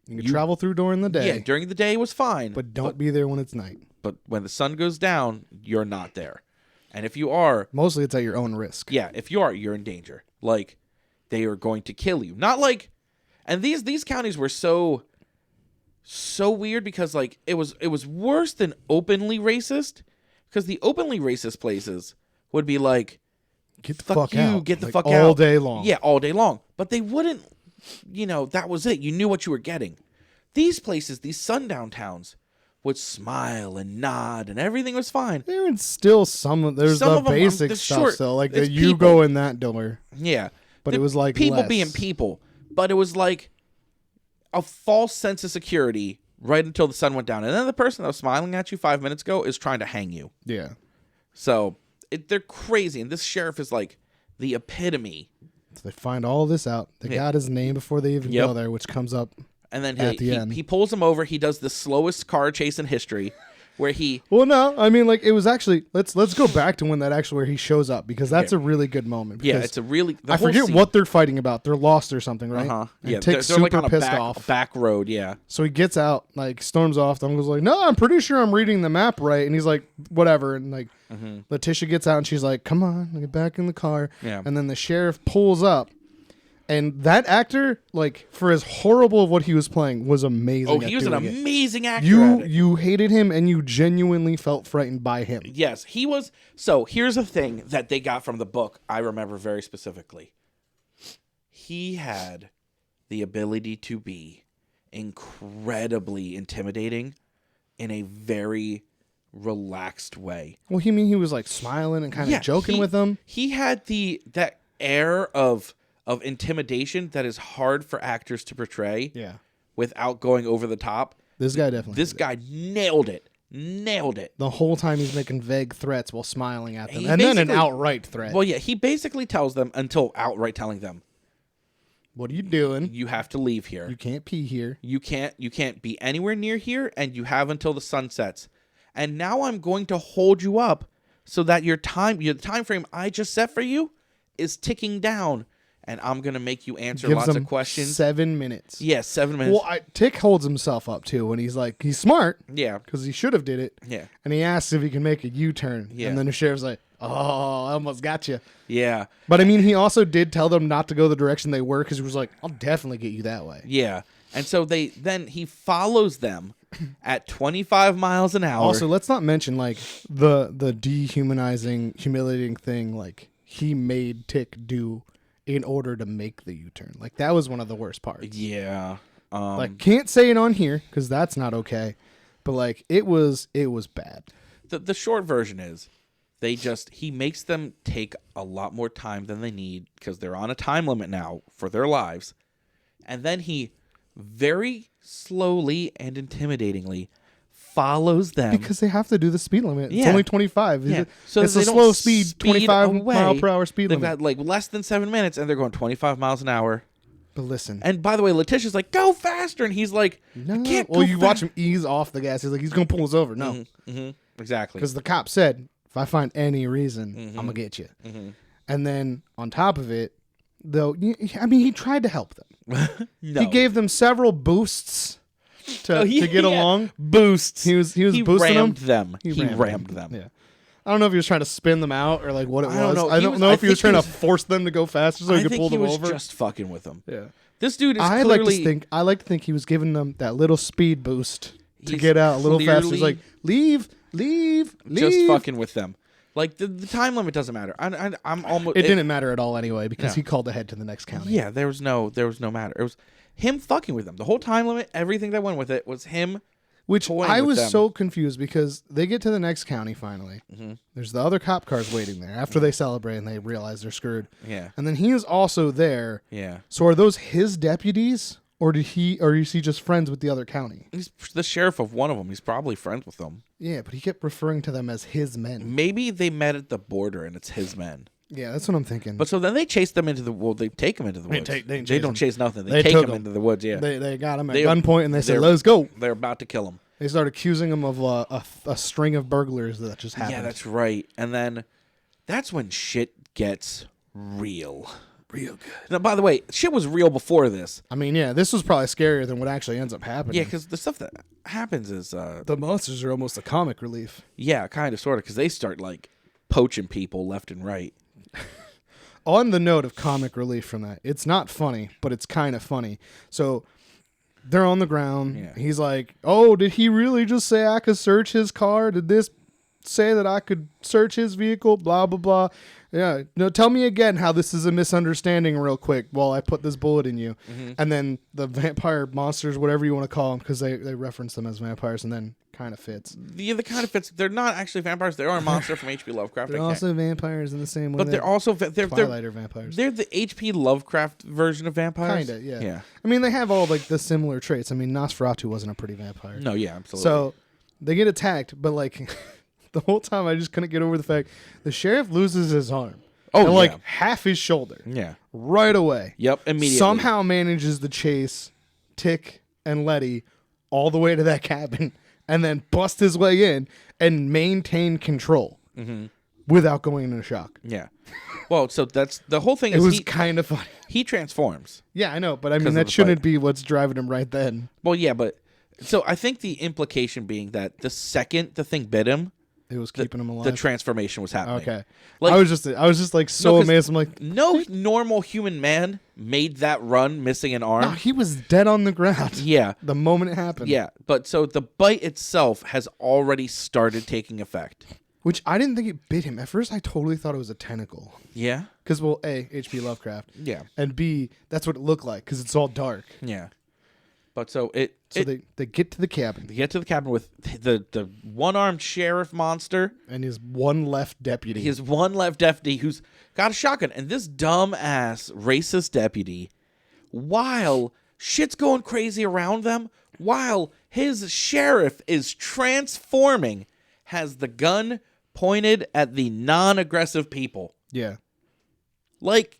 you could travel through during the day. Yeah, during the day was fine. But don't be there when it's night. But when the sun goes down, you're not there. And if you are... Mostly it's at your own risk. Yeah, if you are, you're in danger. Like, they are going to kill you. Not like... And these counties were so weird because, like, it was worse than openly racist. Because the openly racist places would be like... Get the fuck out. Get the like fuck out. All day long. Yeah, all day long. But they wouldn't... that was it. You knew what you were getting. These places, these sundown towns... would smile and nod, and everything was fine. There's still there's the basic stuff still, like the you go in that door. Yeah. But it was like people being people. But it was like a false sense of security right until the sun went down. And then the person that was smiling at you 5 minutes ago is trying to hang you. Yeah. So they're crazy. And this sheriff is like the epitome. So they find all this out. They got his name before they even go there, which comes up. And then he pulls him over. He does the slowest car chase in history, where he... Well, no, I mean, like, it was actually... Let's go back to when that actually... where he shows up, because that's a really good moment. Yeah, it's a really... I forget what they're fighting about. They're lost or something, right? Uh-huh. And Yeah, Tick's they're like on pissed a off. back road, yeah. So he gets out, like, storms off. Then goes like, no, I'm pretty sure I'm reading the map right. And he's like, whatever. And, like, Letitia gets out, and she's like, come on, get back in the car. Yeah. And then the sheriff pulls up. And that actor, like, for as horrible of what he was playing, was amazing. Oh, he was an amazing actor. You hated him, and you genuinely felt frightened by him. Yes, he was. So here's a thing that they got from the book. I remember very specifically. He had the ability to be incredibly intimidating in a very relaxed way. Well, he was like smiling and kind of joking with them. He had that air of intimidation that is hard for actors to portray without going over the top. This guy definitely This guy nailed it. The whole time he's making vague threats while smiling at them. And then an outright threat. Well, yeah, he basically tells them, until outright telling them, what are you doing? You have to leave here. You can't pee here. You can't be anywhere near here, and you have until the sun sets. And now I'm going to hold you up so that your time frame I just set for you is ticking down. And I'm going to make you answer lots of questions. 7 minutes. Yeah, 7 minutes. Well, Tick holds himself up, too, when he's like, he's smart. Yeah. Because he should have did it. Yeah. And he asks if he can make a U-turn. Yeah. And then the sheriff's like, oh, I almost got you. Yeah. But, I mean, he also did tell them not to go the direction they were, because he was like, I'll definitely get you that way. Yeah. And so he follows them at 25 miles an hour. Also, let's not mention, like, the dehumanizing, humiliating thing, like, he made Tick do in order to make the U-turn. Like, that was one of the worst parts. Yeah. Like, can't say it on here, because that's not okay. But like it was bad. The short version is he makes them take a lot more time than they need because they're on a time limit now for their lives. And then he very slowly and intimidatingly follows them. Because they have to do the speed limit. It's only 25. Yeah. So it's a slow speed, 25 mile per hour speed limit. They've got like less than 7 minutes and they're going 25 miles an hour. But listen. And by the way, Letitia's like, go faster. And he's like, no. I can't Well, you watch him ease off the gas. He's like, he's going to pull us over. No. Mm-hmm. Mm-hmm. Exactly. Because the cop said, if I find any reason, I'm going to get you. Mm-hmm. And then on top of it, though, I mean, he tried to help them. No. He gave them several boosts to get along. Boosts. He was boosting them. He rammed them. Yeah. I don't know if he was trying to spin them out or like what it was. Know. I don't know if he was trying to force them to go faster so he could pull them over. I think he was just fucking with them. Yeah. This dude is I like to think he was giving them that little speed boost to get out a little faster. He's like, leave. Just fucking with them. Like the time limit doesn't matter. I'm almost. It didn't matter at all anyway because he called ahead to the next county. Yeah, there was no matter. It was him fucking with them. The whole time limit, everything that went with it was him. Which I was so confused because they get to the next county finally. Mm-hmm. There's the other cop cars waiting there after they celebrate and they realize they're screwed. Yeah. And then he is also there. Yeah. So are those his deputies or is he just friends with the other county? He's the sheriff of one of them. He's probably friends with them. Yeah, but he kept referring to them as his men. Maybe they met at the border and it's his men. Yeah, that's what I'm thinking. But so then they chase them into they take them into the woods. They don't chase nothing. They take them into the woods, yeah. They got him at gunpoint and they said, let's go. They're about to kill him. They start accusing him of a string of burglars that just happened. Yeah, that's right. And then that's when shit gets real. Real good. Now, by the way, shit was real before this. I mean, yeah, this was probably scarier than what actually ends up happening. Yeah, because the stuff that happens is... the monsters are almost a comic relief. Yeah, kind of, sort of, because they start, like, poaching people left and right. On the note of comic relief from that, it's not funny, but it's kind of funny. So... they're on the ground. Yeah. He's like, oh, did he really just say I could search his car? Did this say that I could search his vehicle? Blah, blah, blah. Yeah. No, tell me again how this is a misunderstanding real quick while I put this bullet in you. Mm-hmm. And then the vampire monsters, whatever you want to call them, because they reference them as vampires and then kind of fits. Yeah, the kind of fits. They're not actually vampires. They are a monster from H.P. Lovecraft. They're also vampires in the same way. But they're also Twilight are vampires. They're the H.P. Lovecraft version of vampires. Kind of, yeah. I mean, they have all like the similar traits. I mean, Nosferatu wasn't a pretty vampire. No, yeah, absolutely. So they get attacked, but like the whole time I just couldn't get over the fact the sheriff loses his arm. Oh, and like half his shoulder. Yeah. Right away. Yep, immediately. Somehow manages to chase Tick and Letty all the way to that cabin and then bust his way in and maintain control without going into shock. Yeah. Well, so that's the whole thing. It was kind of funny. He transforms. Yeah, I know, but I mean, that shouldn't be what's driving him right then. Well, yeah, but so I think the implication being that the second the thing bit him, it was keeping him alive. The transformation was happening. Okay. Like, I was just like so amazed. I'm like, no normal human man made that run missing an arm. No, he was dead on the ground. Yeah. The moment it happened. Yeah. But so the bite itself has already started taking effect. Which I didn't think it bit him. At first, I totally thought it was a tentacle. Yeah. Because, well, A, H.P. Lovecraft. Yeah. And B, that's what it looked like because it's all dark. Yeah. But so they get to the cabin. They get to the cabin with the one-armed sheriff monster. And his one left deputy. His one left deputy who's got a shotgun. And this dumb-ass racist deputy, while shit's going crazy around them, while his sheriff is transforming, has the gun pointed at the non-aggressive people. Yeah. Like...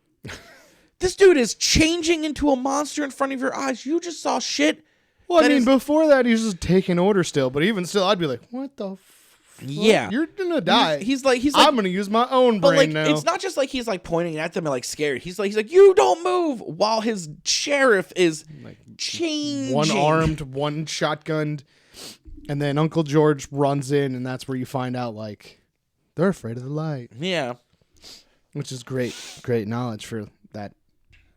This dude is changing into a monster in front of your eyes. You just saw shit. Well, I mean, before that, he's just taking orders still. But even still, I'd be like, what the fuck? Yeah. You're going to die. He's like, I'm going to use my own brain now. It's not just like he's like pointing at them and like scared. He's like, you don't move. While his sheriff is like changing. One armed, one shotgunned. And then Uncle George runs in, and that's where you find out, like, they're afraid of the light. Yeah. Which is great knowledge for that.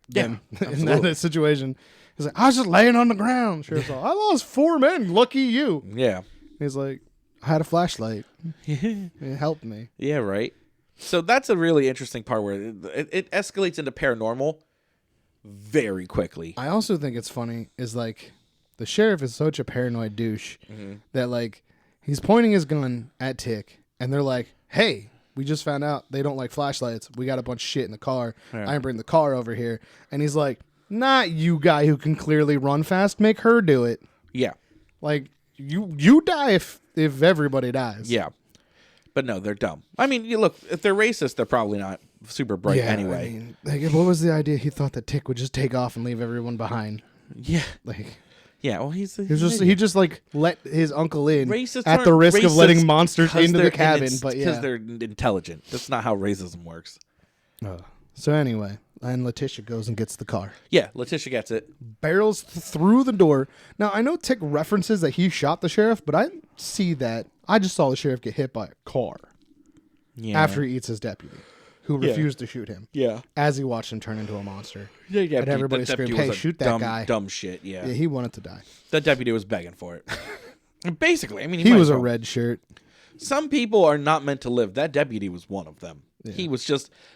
Yeah, in that situation. He's like, I was just laying on the ground. Sheriff's like, I lost 4 men. Lucky you. Yeah. He's like, I had a flashlight. It helped me. Yeah, right. So that's a really interesting part where it escalates into paranormal very quickly. I also think it's funny is like the sheriff is such a paranoid douche that, like, he's pointing his gun at Tick, and they're like, hey, we just found out they don't like flashlights. We got a bunch of shit in the car. Yeah. I bring the car over here. And he's like, not you guy who can clearly run fast. Make her do it. Yeah. Like, you die if everybody dies. Yeah. But no, they're dumb. I mean, you look, if they're racist, they're probably not super bright anyway. I mean, like, what was the idea? He thought that Tick would just take off and leave everyone behind. Yeah. Like... Yeah, well, he just like let his uncle in racists at the risk of letting monsters into the cabin, but because they're intelligent. That's not how racism works. So anyway, and Letitia goes and gets the car. Yeah, Letitia gets it. Barrels through the door. Now I know Tick references that he shot the sheriff, but I didn't see that. I just saw the sheriff get hit by a car after he eats his deputy, who refused to shoot him. Yeah, as he watched him turn into a monster. Yeah. And everybody screamed, "Hey, shoot that guy!" Dumb shit. Yeah. Yeah, he wanted to die. That deputy was begging for it. Basically, I mean, he was a red shirt. Some people are not meant to live. That deputy was one of them. Yeah.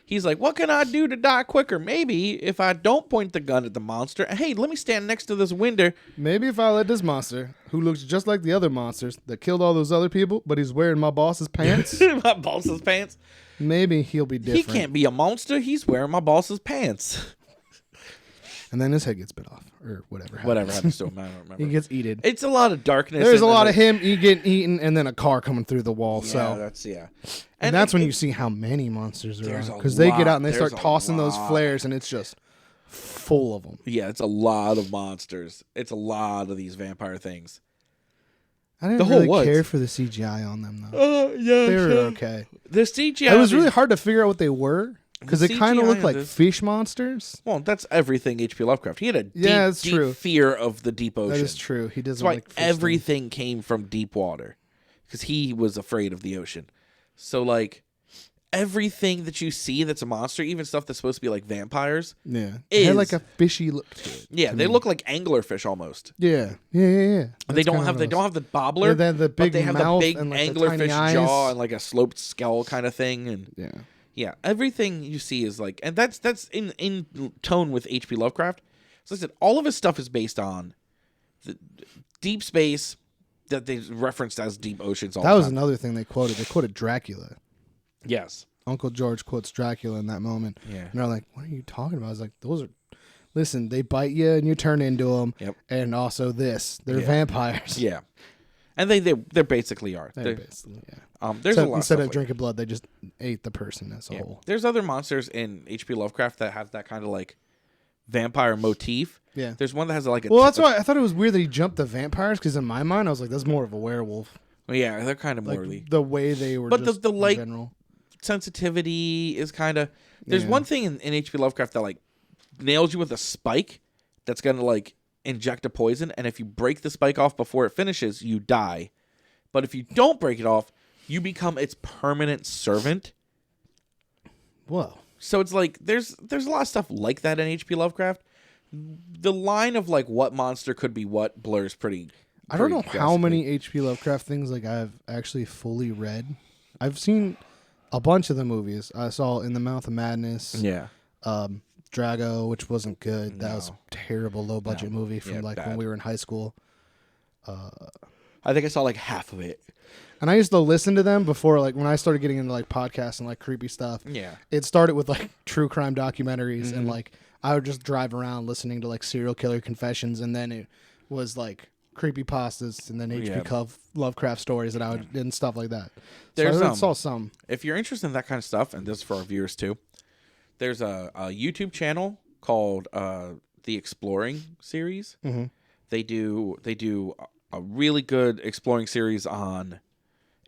He's like, what can I do to die quicker? Maybe if I don't point the gun at the monster. Hey, let me stand next to this window. Maybe if I let this monster, who looks just like the other monsters that killed all those other people, but he's wearing my boss's pants. My boss's pants. Maybe he'll be different. He can't be a monster. He's wearing my boss's pants. And then his head gets bit off, or whatever happens. Whatever happens to him, I don't remember. He gets eaten. It's a lot of darkness. There's a lot of him getting eaten, and then a car coming through the wall. Yeah, And that's when you see how many monsters there are, because they get out and they start tossing those flares, and it's just full of them. Yeah, it's a lot of monsters. It's a lot of these vampire things. I didn't really care for the CGI on them, though. Yeah, they were okay. The CGI. It was really hard to figure out what they were. Because they kind of look like fish monsters. Well, that's everything H.P. Lovecraft. He had a deep fear of the deep ocean. That is true. He doesn't like fish everything came from deep water. Because he was afraid of the ocean. So, like, everything that you see that's a monster, even stuff that's supposed to be like vampires. Yeah. They had like a fishy look to it. Yeah, they look like anglerfish almost. Yeah. They don't have the bobbler. They have the big but they have mouth the big and like anglerfish jaw and like a sloped skull kind of thing. And yeah, everything you see is like, and that's in tone with H.P. Lovecraft. So I said, all of his stuff is based on the deep space that they referenced as deep oceans. That was another thing they quoted. They quoted Dracula. Yes, Uncle George quotes Dracula in that moment. Yeah, and they're like, "What are you talking about?" I was like, "Those are." Listen, they bite you and you turn into them. Yep. And also they're vampires. Yeah, and they basically are. They're basically, yeah. There's a lot instead of like drinking blood, they just ate the person as a whole. There's other monsters in H.P. Lovecraft that have that kind of like vampire motif. Yeah. There's one that has like a. Well, that's why I thought it was weird that he jumped the vampires, because in my mind I was like, that's more of a werewolf. Well, yeah, they're kind of like more the way they were. But just the light in general. sensitivity is kind of. There's one thing in H.P. Lovecraft that like nails you with a spike that's gonna like inject a poison, and if you break the spike off before it finishes, you die. But if you don't break it off, you become its permanent servant. Whoa. So it's like there's a lot of stuff like that in H.P. Lovecraft. The line of like what monster could be what blurs pretty. I don't know how many H.P. Lovecraft things like I've actually fully read. I've seen a bunch of the movies. I saw In the Mouth of Madness. Yeah. Drago, which wasn't good. That was a terrible low budget movie from when we were in high school. I think I saw like half of it. And I used to listen to them before, like, when I started getting into, like, podcasts and, like, creepy stuff. Yeah. It started with, like, true crime documentaries, and, like, I would just drive around listening to, like, serial killer confessions, and then it was, like, creepypastas, and then H.P. Lovecraft stories that I would, and stuff like that. So I saw some. If you're interested in that kind of stuff, and this is for our viewers, too, there's a YouTube channel called The Exploring Series. Mm-hmm. They do a really good exploring series on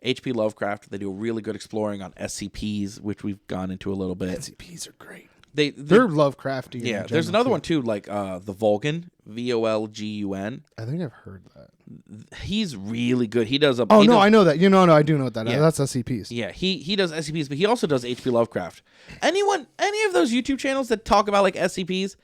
H.P. Lovecraft. They do a really good exploring on SCPs, which we've gone into a little bit. SCPs are great. They're Lovecraftian. Yeah, there's another one too, like the Volgun, Volgun. I think I've heard that. He's really good. He does a. Oh no, I know that. I do know what that is. That's SCPs. Yeah, he does SCPs, but he also does H.P. Lovecraft. Any of those YouTube channels that talk about like SCPs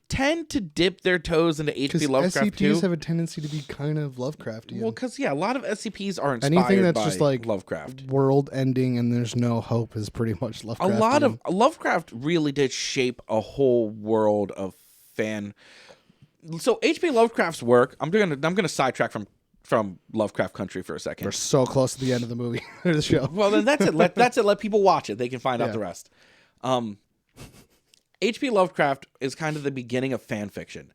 tend to dip their toes into H.P. Lovecraft SCPs too. have a tendency to be kind of Lovecraftian. Well, because a lot of SCPs are inspired anything that's by just like Lovecraft. World ending and there's no hope is pretty much Lovecraft. A lot of Lovecraft really did shape a whole world of So H.P. Lovecraft's work. I'm gonna sidetrack from Lovecraft Country for a second. We're so close to the end of the movie or the show. Well, then that's it. Let people watch it. They can find out the rest. H.P. Lovecraft is kind of the beginning of fan fiction,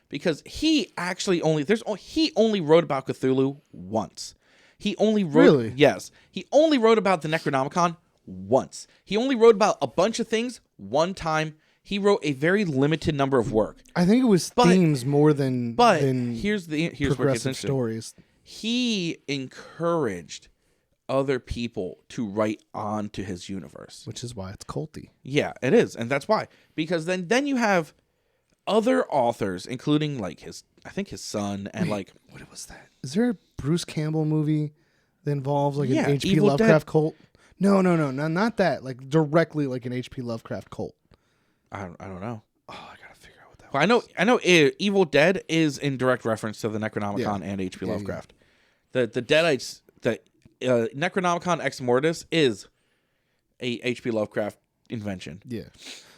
because he only wrote about Cthulhu once. He only wrote Really? Yes. He only wrote about the Necronomicon once. He only wrote about a bunch of things one time. He wrote a very limited number of work. I think it was themes more than here's where it gets interesting. Stories. He encouraged other people to write on to his universe, Which is why it's culty. Yeah, it is, and that's why. Because then you have other authors, including like his son, and like what was that? Is there a Bruce Campbell movie that involves like an H.P. Evil Lovecraft Dead. cult? No, not that. Like directly like an H.P. Lovecraft cult. I don't know. Oh, I gotta figure out what that. Well, I know. Evil Dead is in direct reference to the Necronomicon and H.P. Lovecraft. The Deadites, the Necronomicon Ex Mortis is a H.P. Lovecraft invention. Yeah.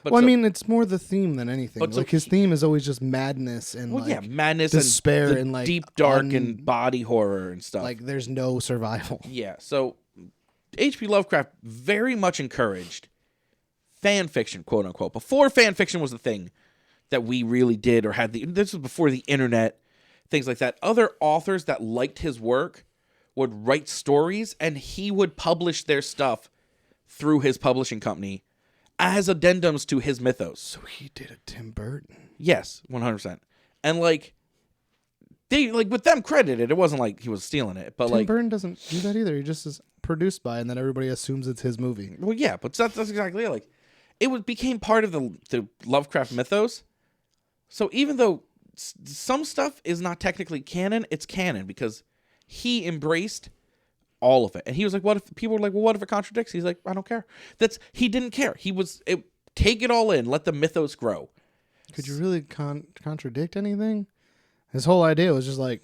But I mean, it's more the theme than anything. But like his theme is always just madness and madness, despair, and, and like deep dark and body horror and stuff. Like there's no survival. Yeah. So H.P. Lovecraft very much encouraged fan fiction, quote unquote. Before fan fiction was the thing that we really did or had this was before the internet, things like that. Other authors that liked his work would write stories, and he would publish their stuff through his publishing company as addendums to his mythos. So he did a Tim Burton. Yes, 100%. And like they with them credited, it wasn't like he was stealing it, but Tim Burton doesn't do that either. He just is produced by, and then everybody assumes it's his movie. Well, yeah, but that's exactly it. Like it became part of the Lovecraft mythos. So even though some stuff is not technically canon, it's canon because he embraced all of it. And he was like, what if people were like, well, what if it contradicts? He's like, I don't care. He didn't care. Take it all in, let the mythos grow. Could you really contradict anything? His whole idea was just like,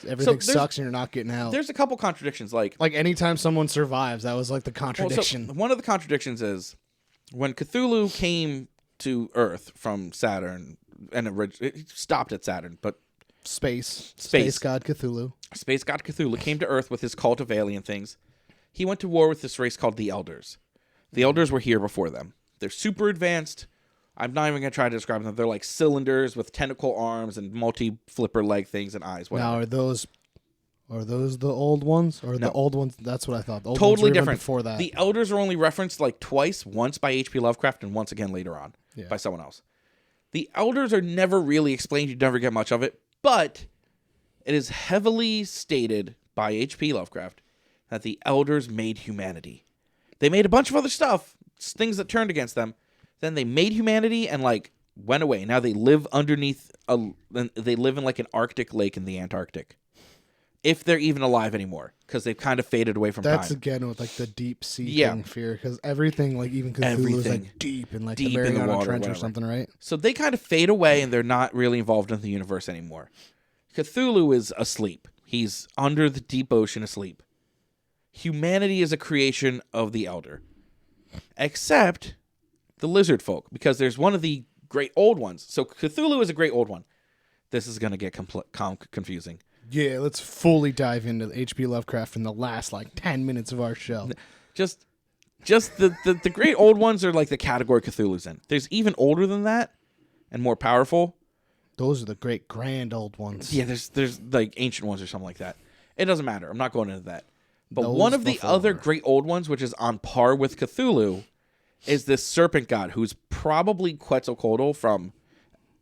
everything sucks and you're not getting out. There's a couple contradictions. Like anytime someone survives, that was like the contradiction. So one of the contradictions is when Cthulhu came to Earth from Saturn, and it stopped at Saturn, but Space god Cthulhu. Space god Cthulhu came to Earth with his cult of alien things. He went to war with this race called the Elders. The Elders were here before them. They're super advanced. I'm not even going to try to describe them. They're like cylinders with tentacle arms and multi-flipper leg things and eyes. Whatever. Now, are those the old ones? Or the old ones? That's what I thought. The old totally ones were different. Before that. The Elders are only referenced like twice, once by H.P. Lovecraft and once again later on by someone else. The Elders are never really explained. You never get much of it. But it is heavily stated by H.P. Lovecraft that the Elders made humanity. They made a bunch of other stuff, things that turned against them. Then they made humanity and like went away. Now they live underneath they live in like an Arctic lake in the Antarctic. If they're even alive anymore, because they've kind of faded away from time. That's again with like the deep sea thing fear, because everything like even Cthulhu is like deep in like deep the Mariana water, Trench or something, right? So they kind of fade away and they're not really involved in the universe anymore. Cthulhu is asleep. He's under the deep ocean asleep. Humanity is a creation of the Elder, except the lizard folk, because there's one of the great old ones. So Cthulhu is a great old one. This is going to get confusing. Yeah, let's fully dive into H.P. Lovecraft in the last like 10 minutes of our show. Just the great old ones are like the category Cthulhu's in. There's even older than that and more powerful. Those are the great grand old ones. Yeah, there's like ancient ones or something like that. It doesn't matter. I'm not going into that. But one of the other great old ones, which is on par with Cthulhu, is this serpent god who's probably Quetzalcoatl from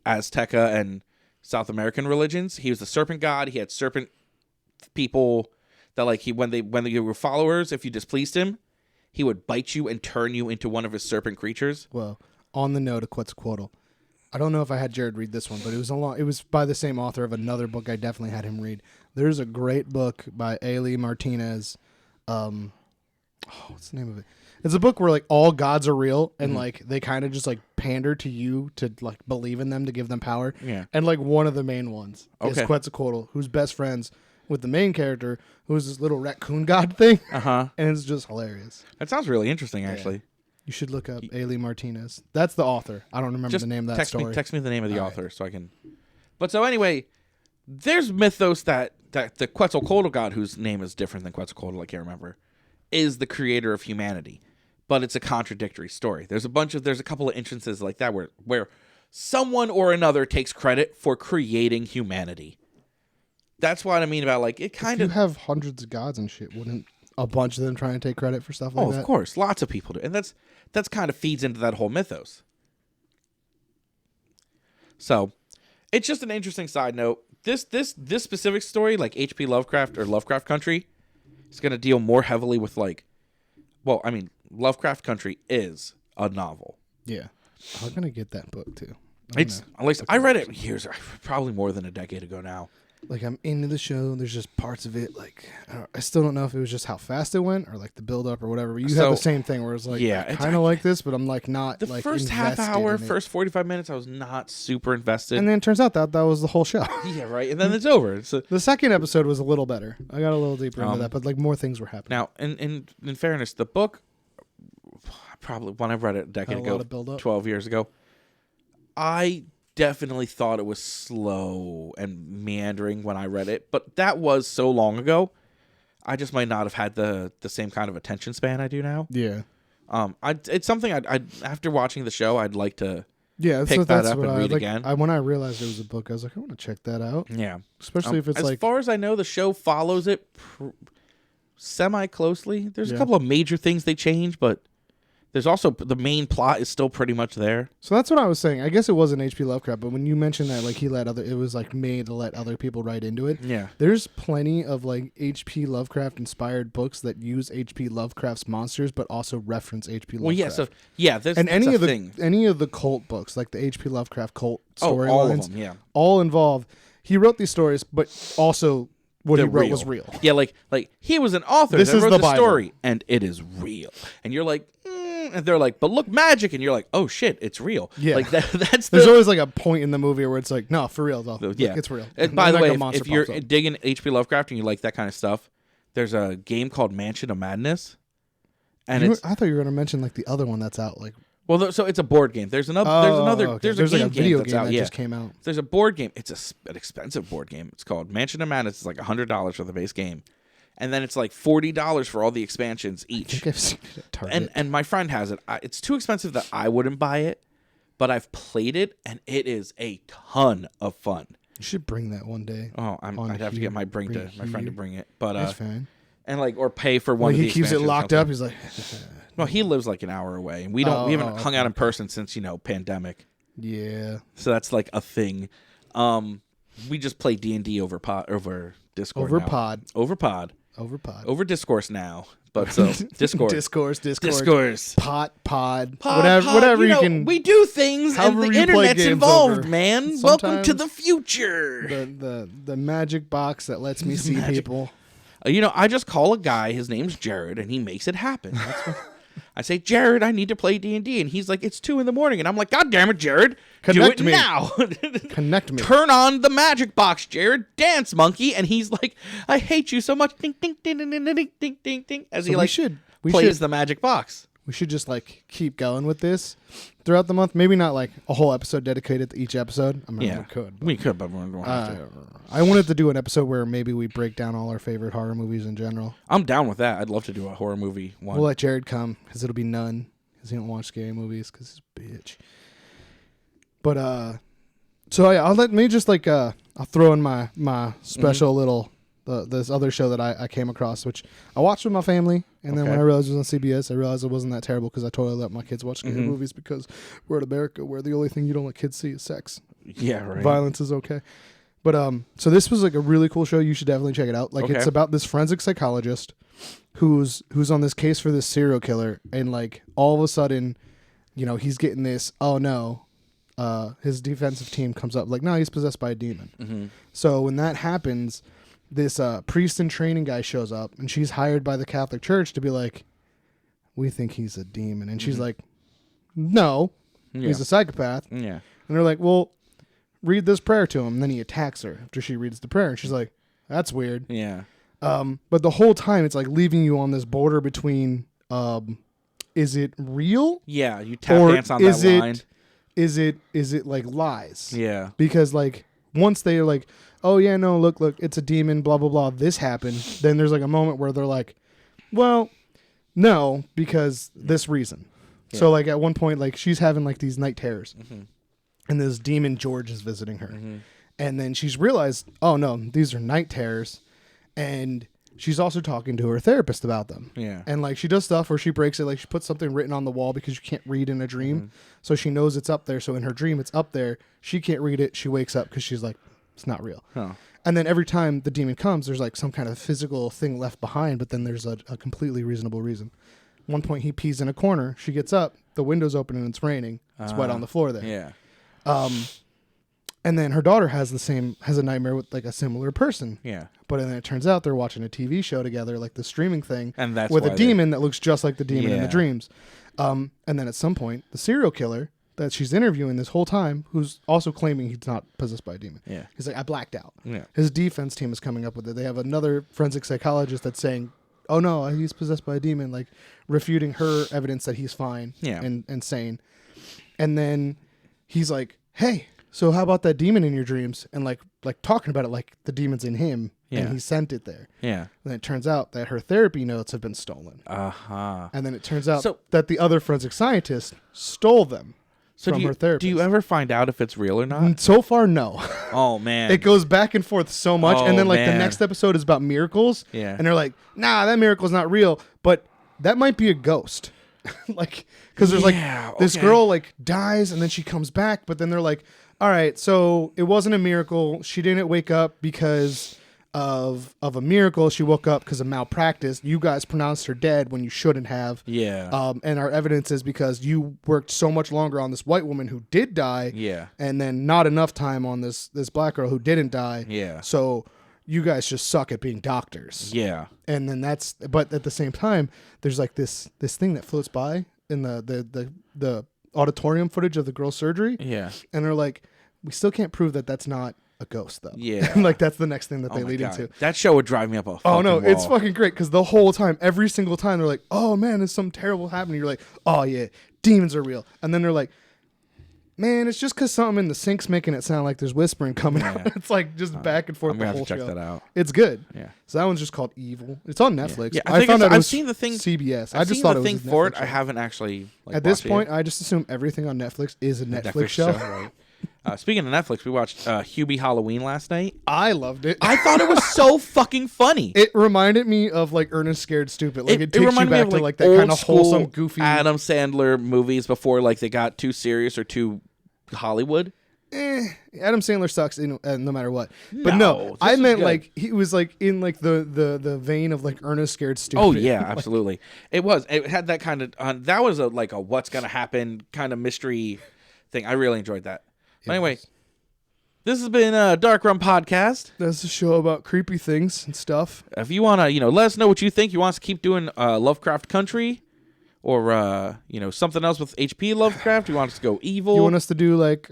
Azteca and South American religions. He was the serpent god. He had serpent people that like when they were followers, if you displeased him, he would bite you and turn you into one of his serpent creatures. Well, on the note of Quetzalcoatl, I don't know if I had Jared read this one, but it was by the same author of another book I definitely had him read. There's a great book by Ailey Martinez. What's the name of it? It's a book where like all gods are real and like they kind of just like pander to you to like believe in them to give them power. Yeah. And like one of the main ones is Quetzalcoatl, who's best friends with the main character, who's this little raccoon god thing. And it's just hilarious. That sounds really interesting, actually. You should look up Ailey Martinez. That's the author. I don't remember the name of that story. Text me the name of the author so I can. But so anyway, there's mythos that the Quetzalcoatl god, whose name is different than Quetzalcoatl, I can't remember, is the creator of humanity. But it's a contradictory story. There's a couple of instances like that where someone or another takes credit for creating humanity. That's what I mean about like it kind of. If you have hundreds of gods and shit, wouldn't a bunch of them try and take credit for stuff like that? Oh, of course, lots of people do, and that's kind of feeds into that whole mythos. So, it's just an interesting side note. This specific story, like H.P. Lovecraft or Lovecraft Country, is going to deal more heavily with like, well, I mean, Lovecraft Country is a novel. Yeah, I'm gonna get that book too. It's at least I read it probably more than a decade ago now. Like I'm into the show. There's just parts of it like I still don't know if it was just how fast it went or like the build up or whatever. You had the same thing where it's like I kind of like this, but I'm like not. The like first half hour, first 45 minutes, I was not super invested. And then it turns out that was the whole show. Yeah, right. And then it's over. The second episode was a little better. I got a little deeper into that, but like more things were happening. Now, in fairness, the book, probably when I read it a decade ago, 12 years ago, I definitely thought it was slow and meandering when I read it, but that was so long ago. I just might not have had the same kind of attention span I do now. Yeah. It's something I'd after watching the show, I'd like to pick that up and read again. When I realized it was a book, I was like, I want to check that out. Yeah. Especially if it's as far as I know, the show follows it semi-closely. There's a couple of major things they change, but there's also the main plot is still pretty much there. So that's what I was saying. I guess it wasn't H.P. Lovecraft, but when you mentioned that, like it was like made to let other people write into it. Yeah. There's plenty of like H.P. Lovecraft inspired books that use H.P. Lovecraft's monsters, but also reference H.P. Lovecraft. Well, there's any of the cult books, like the H.P. Lovecraft cult storylines, all of them, all involve. He wrote these stories, but also what he wrote was real. Yeah, like he was an author that wrote the story, and it is real. And you're like. And they're like, but look, magic, and you're like, oh shit, it's real. Yeah, like that's. There's always like a point in the movie where it's like, no, for real though. Yeah, it's real. And by the way, if you're digging H.P. Lovecraft and you like that kind of stuff, there's a game called Mansion of Madness, and I thought you were going to mention like the other one that's out. Like, well, so it's a board game. There's another. There's a video game that just came out. There's a board game. It's an expensive board game. It's called Mansion of Madness. It's like $100 for the base game. And then it's like $40 for all the expansions each. I think I've seen it at Target. And my friend has it. It's too expensive that I wouldn't buy it, but I've played it, and it is a ton of fun. You should bring that one day. Oh, I'd have to get my friend to bring it. But that's fine. And or pay for one of the expansions. He keeps it locked up. He's like, well, he lives like an hour away, and we haven't hung out in person since pandemic. Yeah. So that's like a thing. We just play D&D over Discord. Over Discourse now, but so Discord. Discourse. Pod. Whatever you can. We do things, and the internet's involved, man. Welcome to the future. The magic box that lets me see people. I just call a guy. His name's Jared, and he makes it happen. That's what I say, Jared, I need to play D&D, and he's like, it's 2 a.m, and I'm like, God damn it, Jared, Connect do it me. now. Connect me. Turn on the magic box, Jared. Dance, monkey. And he's like, I hate you so much. Ding, ding, ding, ding, ding, ding, ding, ding. As he plays the magic box. We should just like keep going with this throughout the month. Maybe not like a whole episode dedicated to each episode. I mean, we could, but we don't have to. I wanted to do an episode where maybe we break down all our favorite horror movies in general. I'm down with that. I'd love to do a horror movie one. We'll let Jared come because it'll be none because he don't watch scary movies because he's a bitch. But so yeah, I'll throw in my special little. This other show that I came across, which I watched with my family, and then when I realized it was on CBS, I realized it wasn't that terrible because I totally let my kids watch scary movies because we're in America where the only thing you don't let kids see is sex. Yeah, right. Violence is okay. But so this was like a really cool show. You should definitely check it out. Like it's about this forensic psychologist who's on this case for this serial killer, and like all of a sudden, he's getting this. Oh no. His defensive team comes up like, no, he's possessed by a demon. Mm-hmm. So when that happens, this priest in training guy shows up, and she's hired by the Catholic Church to be like, we think he's a demon. And she's like, no, he's a psychopath. Yeah. And they're like, well, read this prayer to him. And then he attacks her after she reads the prayer. And she's like, that's weird. Yeah. But the whole time it's like leaving you on this border between, is it real? Yeah. You tap dance on that line. Is it like lies? Yeah. Because like, once they're like, oh yeah, no, look, it's a demon, blah blah blah, this happened, then there's like a moment where they're like, well, no, because this reason. Yeah. So like at one point, like she's having like these night terrors, and this demon George is visiting her, and then she's realized, oh no, these are night terrors, and she's also talking to her therapist about them. Yeah. And like she does stuff where she breaks it, like she puts something written on the wall because you can't read in a dream. So she knows it's up there. So in her dream, it's up there. She can't read it. She wakes up because she's like, it's not real. Huh. And then every time the demon comes, there's like some kind of physical thing left behind, but then there's a completely reasonable reason. One point he pees in a corner. She gets up. The window's open and it's raining. It's wet on the floor there. Yeah. And then her daughter has a nightmare with like a similar person. Yeah. But then it turns out they're watching a TV show together, like the streaming thing, and that's with a demon that looks just like the demon in the dreams. And then at some point, the serial killer that she's interviewing this whole time, who's also claiming he's not possessed by a demon. Yeah. He's like, I blacked out. Yeah. His defense team is coming up with it. They have another forensic psychologist that's saying, oh no, he's possessed by a demon, like refuting her evidence that he's fine and sane. And then he's like, hey, so how about that demon in your dreams? And like talking about it like the demon's in him and he sent it there. Yeah. And then it turns out that her therapy notes have been stolen. Uh-huh. And then it turns out that the other forensic scientist stole them from her therapist. Do you ever find out if it's real or not? So far, no. Oh, man. It goes back and forth so much. And then like the next episode is about miracles. Yeah. And they're like, nah, that miracle's not real. But that might be a ghost. Like, because there's like this girl like dies and then she comes back. But then they're like, all right, so it wasn't a miracle. She didn't wake up because of a miracle. She woke up because of malpractice. You guys pronounced her dead when you shouldn't have. Yeah. And our evidence is because you worked so much longer on this white woman who did die. Yeah. And then not enough time on this black girl who didn't die. Yeah. So you guys just suck at being doctors. Yeah. And then but at the same time, there's like this thing that floats by in the auditorium footage of the girl's surgery. Yeah. And they're like, we still can't prove that that's not a ghost, though. Yeah. Like, that's the next thing that they lead into. That show would drive me up a fucking Oh, no, wall. it's fucking great, because the whole time, every single time, they're like, oh, man, there's something terrible happening. You're like, oh, yeah, demons are real. And then they're like, man, it's just because something in the sink's making it sound like there's whispering coming out. It's like just back and forth the whole show. I'm going to have to check that out. It's good. Yeah. So that one's just called Evil. It's on Netflix. Yeah, I found out I've seen the thing. CBS. I just thought it was a Netflix show. I haven't actually at this point, I just assume everything on Netflix is a Netflix show. Right. Speaking of Netflix, we watched Hubie Halloween last night. I loved it. I thought it was so fucking funny. It reminded me of like Ernest Scared Stupid. Like it takes you back to like that kind of wholesome, goofy Adam Sandler movies before like they got too serious or too Hollywood. Adam Sandler sucks no matter what. But no I meant like he was like in like the vein of like Ernest Scared Stupid. Oh yeah, absolutely. It had that kind of that was a what's gonna happen kind of mystery thing. I really enjoyed that. But anyway, this has been a Dark Rum Podcast. That's a show about creepy things and stuff. If you want to, let us know what you think. You want us to keep doing Lovecraft Country or, something else with HP Lovecraft? You want us to go evil? You want us to do like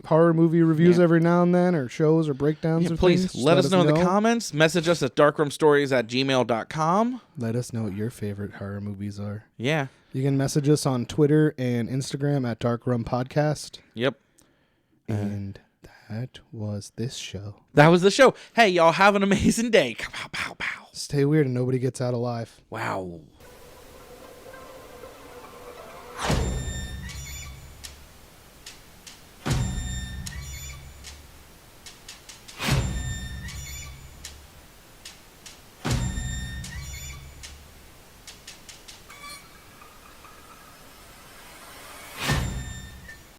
horror movie reviews every now and then or shows or breakdowns or please things? Let us know in the comments. Message us at darkrumstories@gmail.com. Let us know what your favorite horror movies are. Yeah. You can message us on Twitter and Instagram at Dark Rum Podcast. Yep. And that was this show. That was the show. Hey, y'all have an amazing day. Pow, pow, pow. Stay weird and nobody gets out alive. Wow.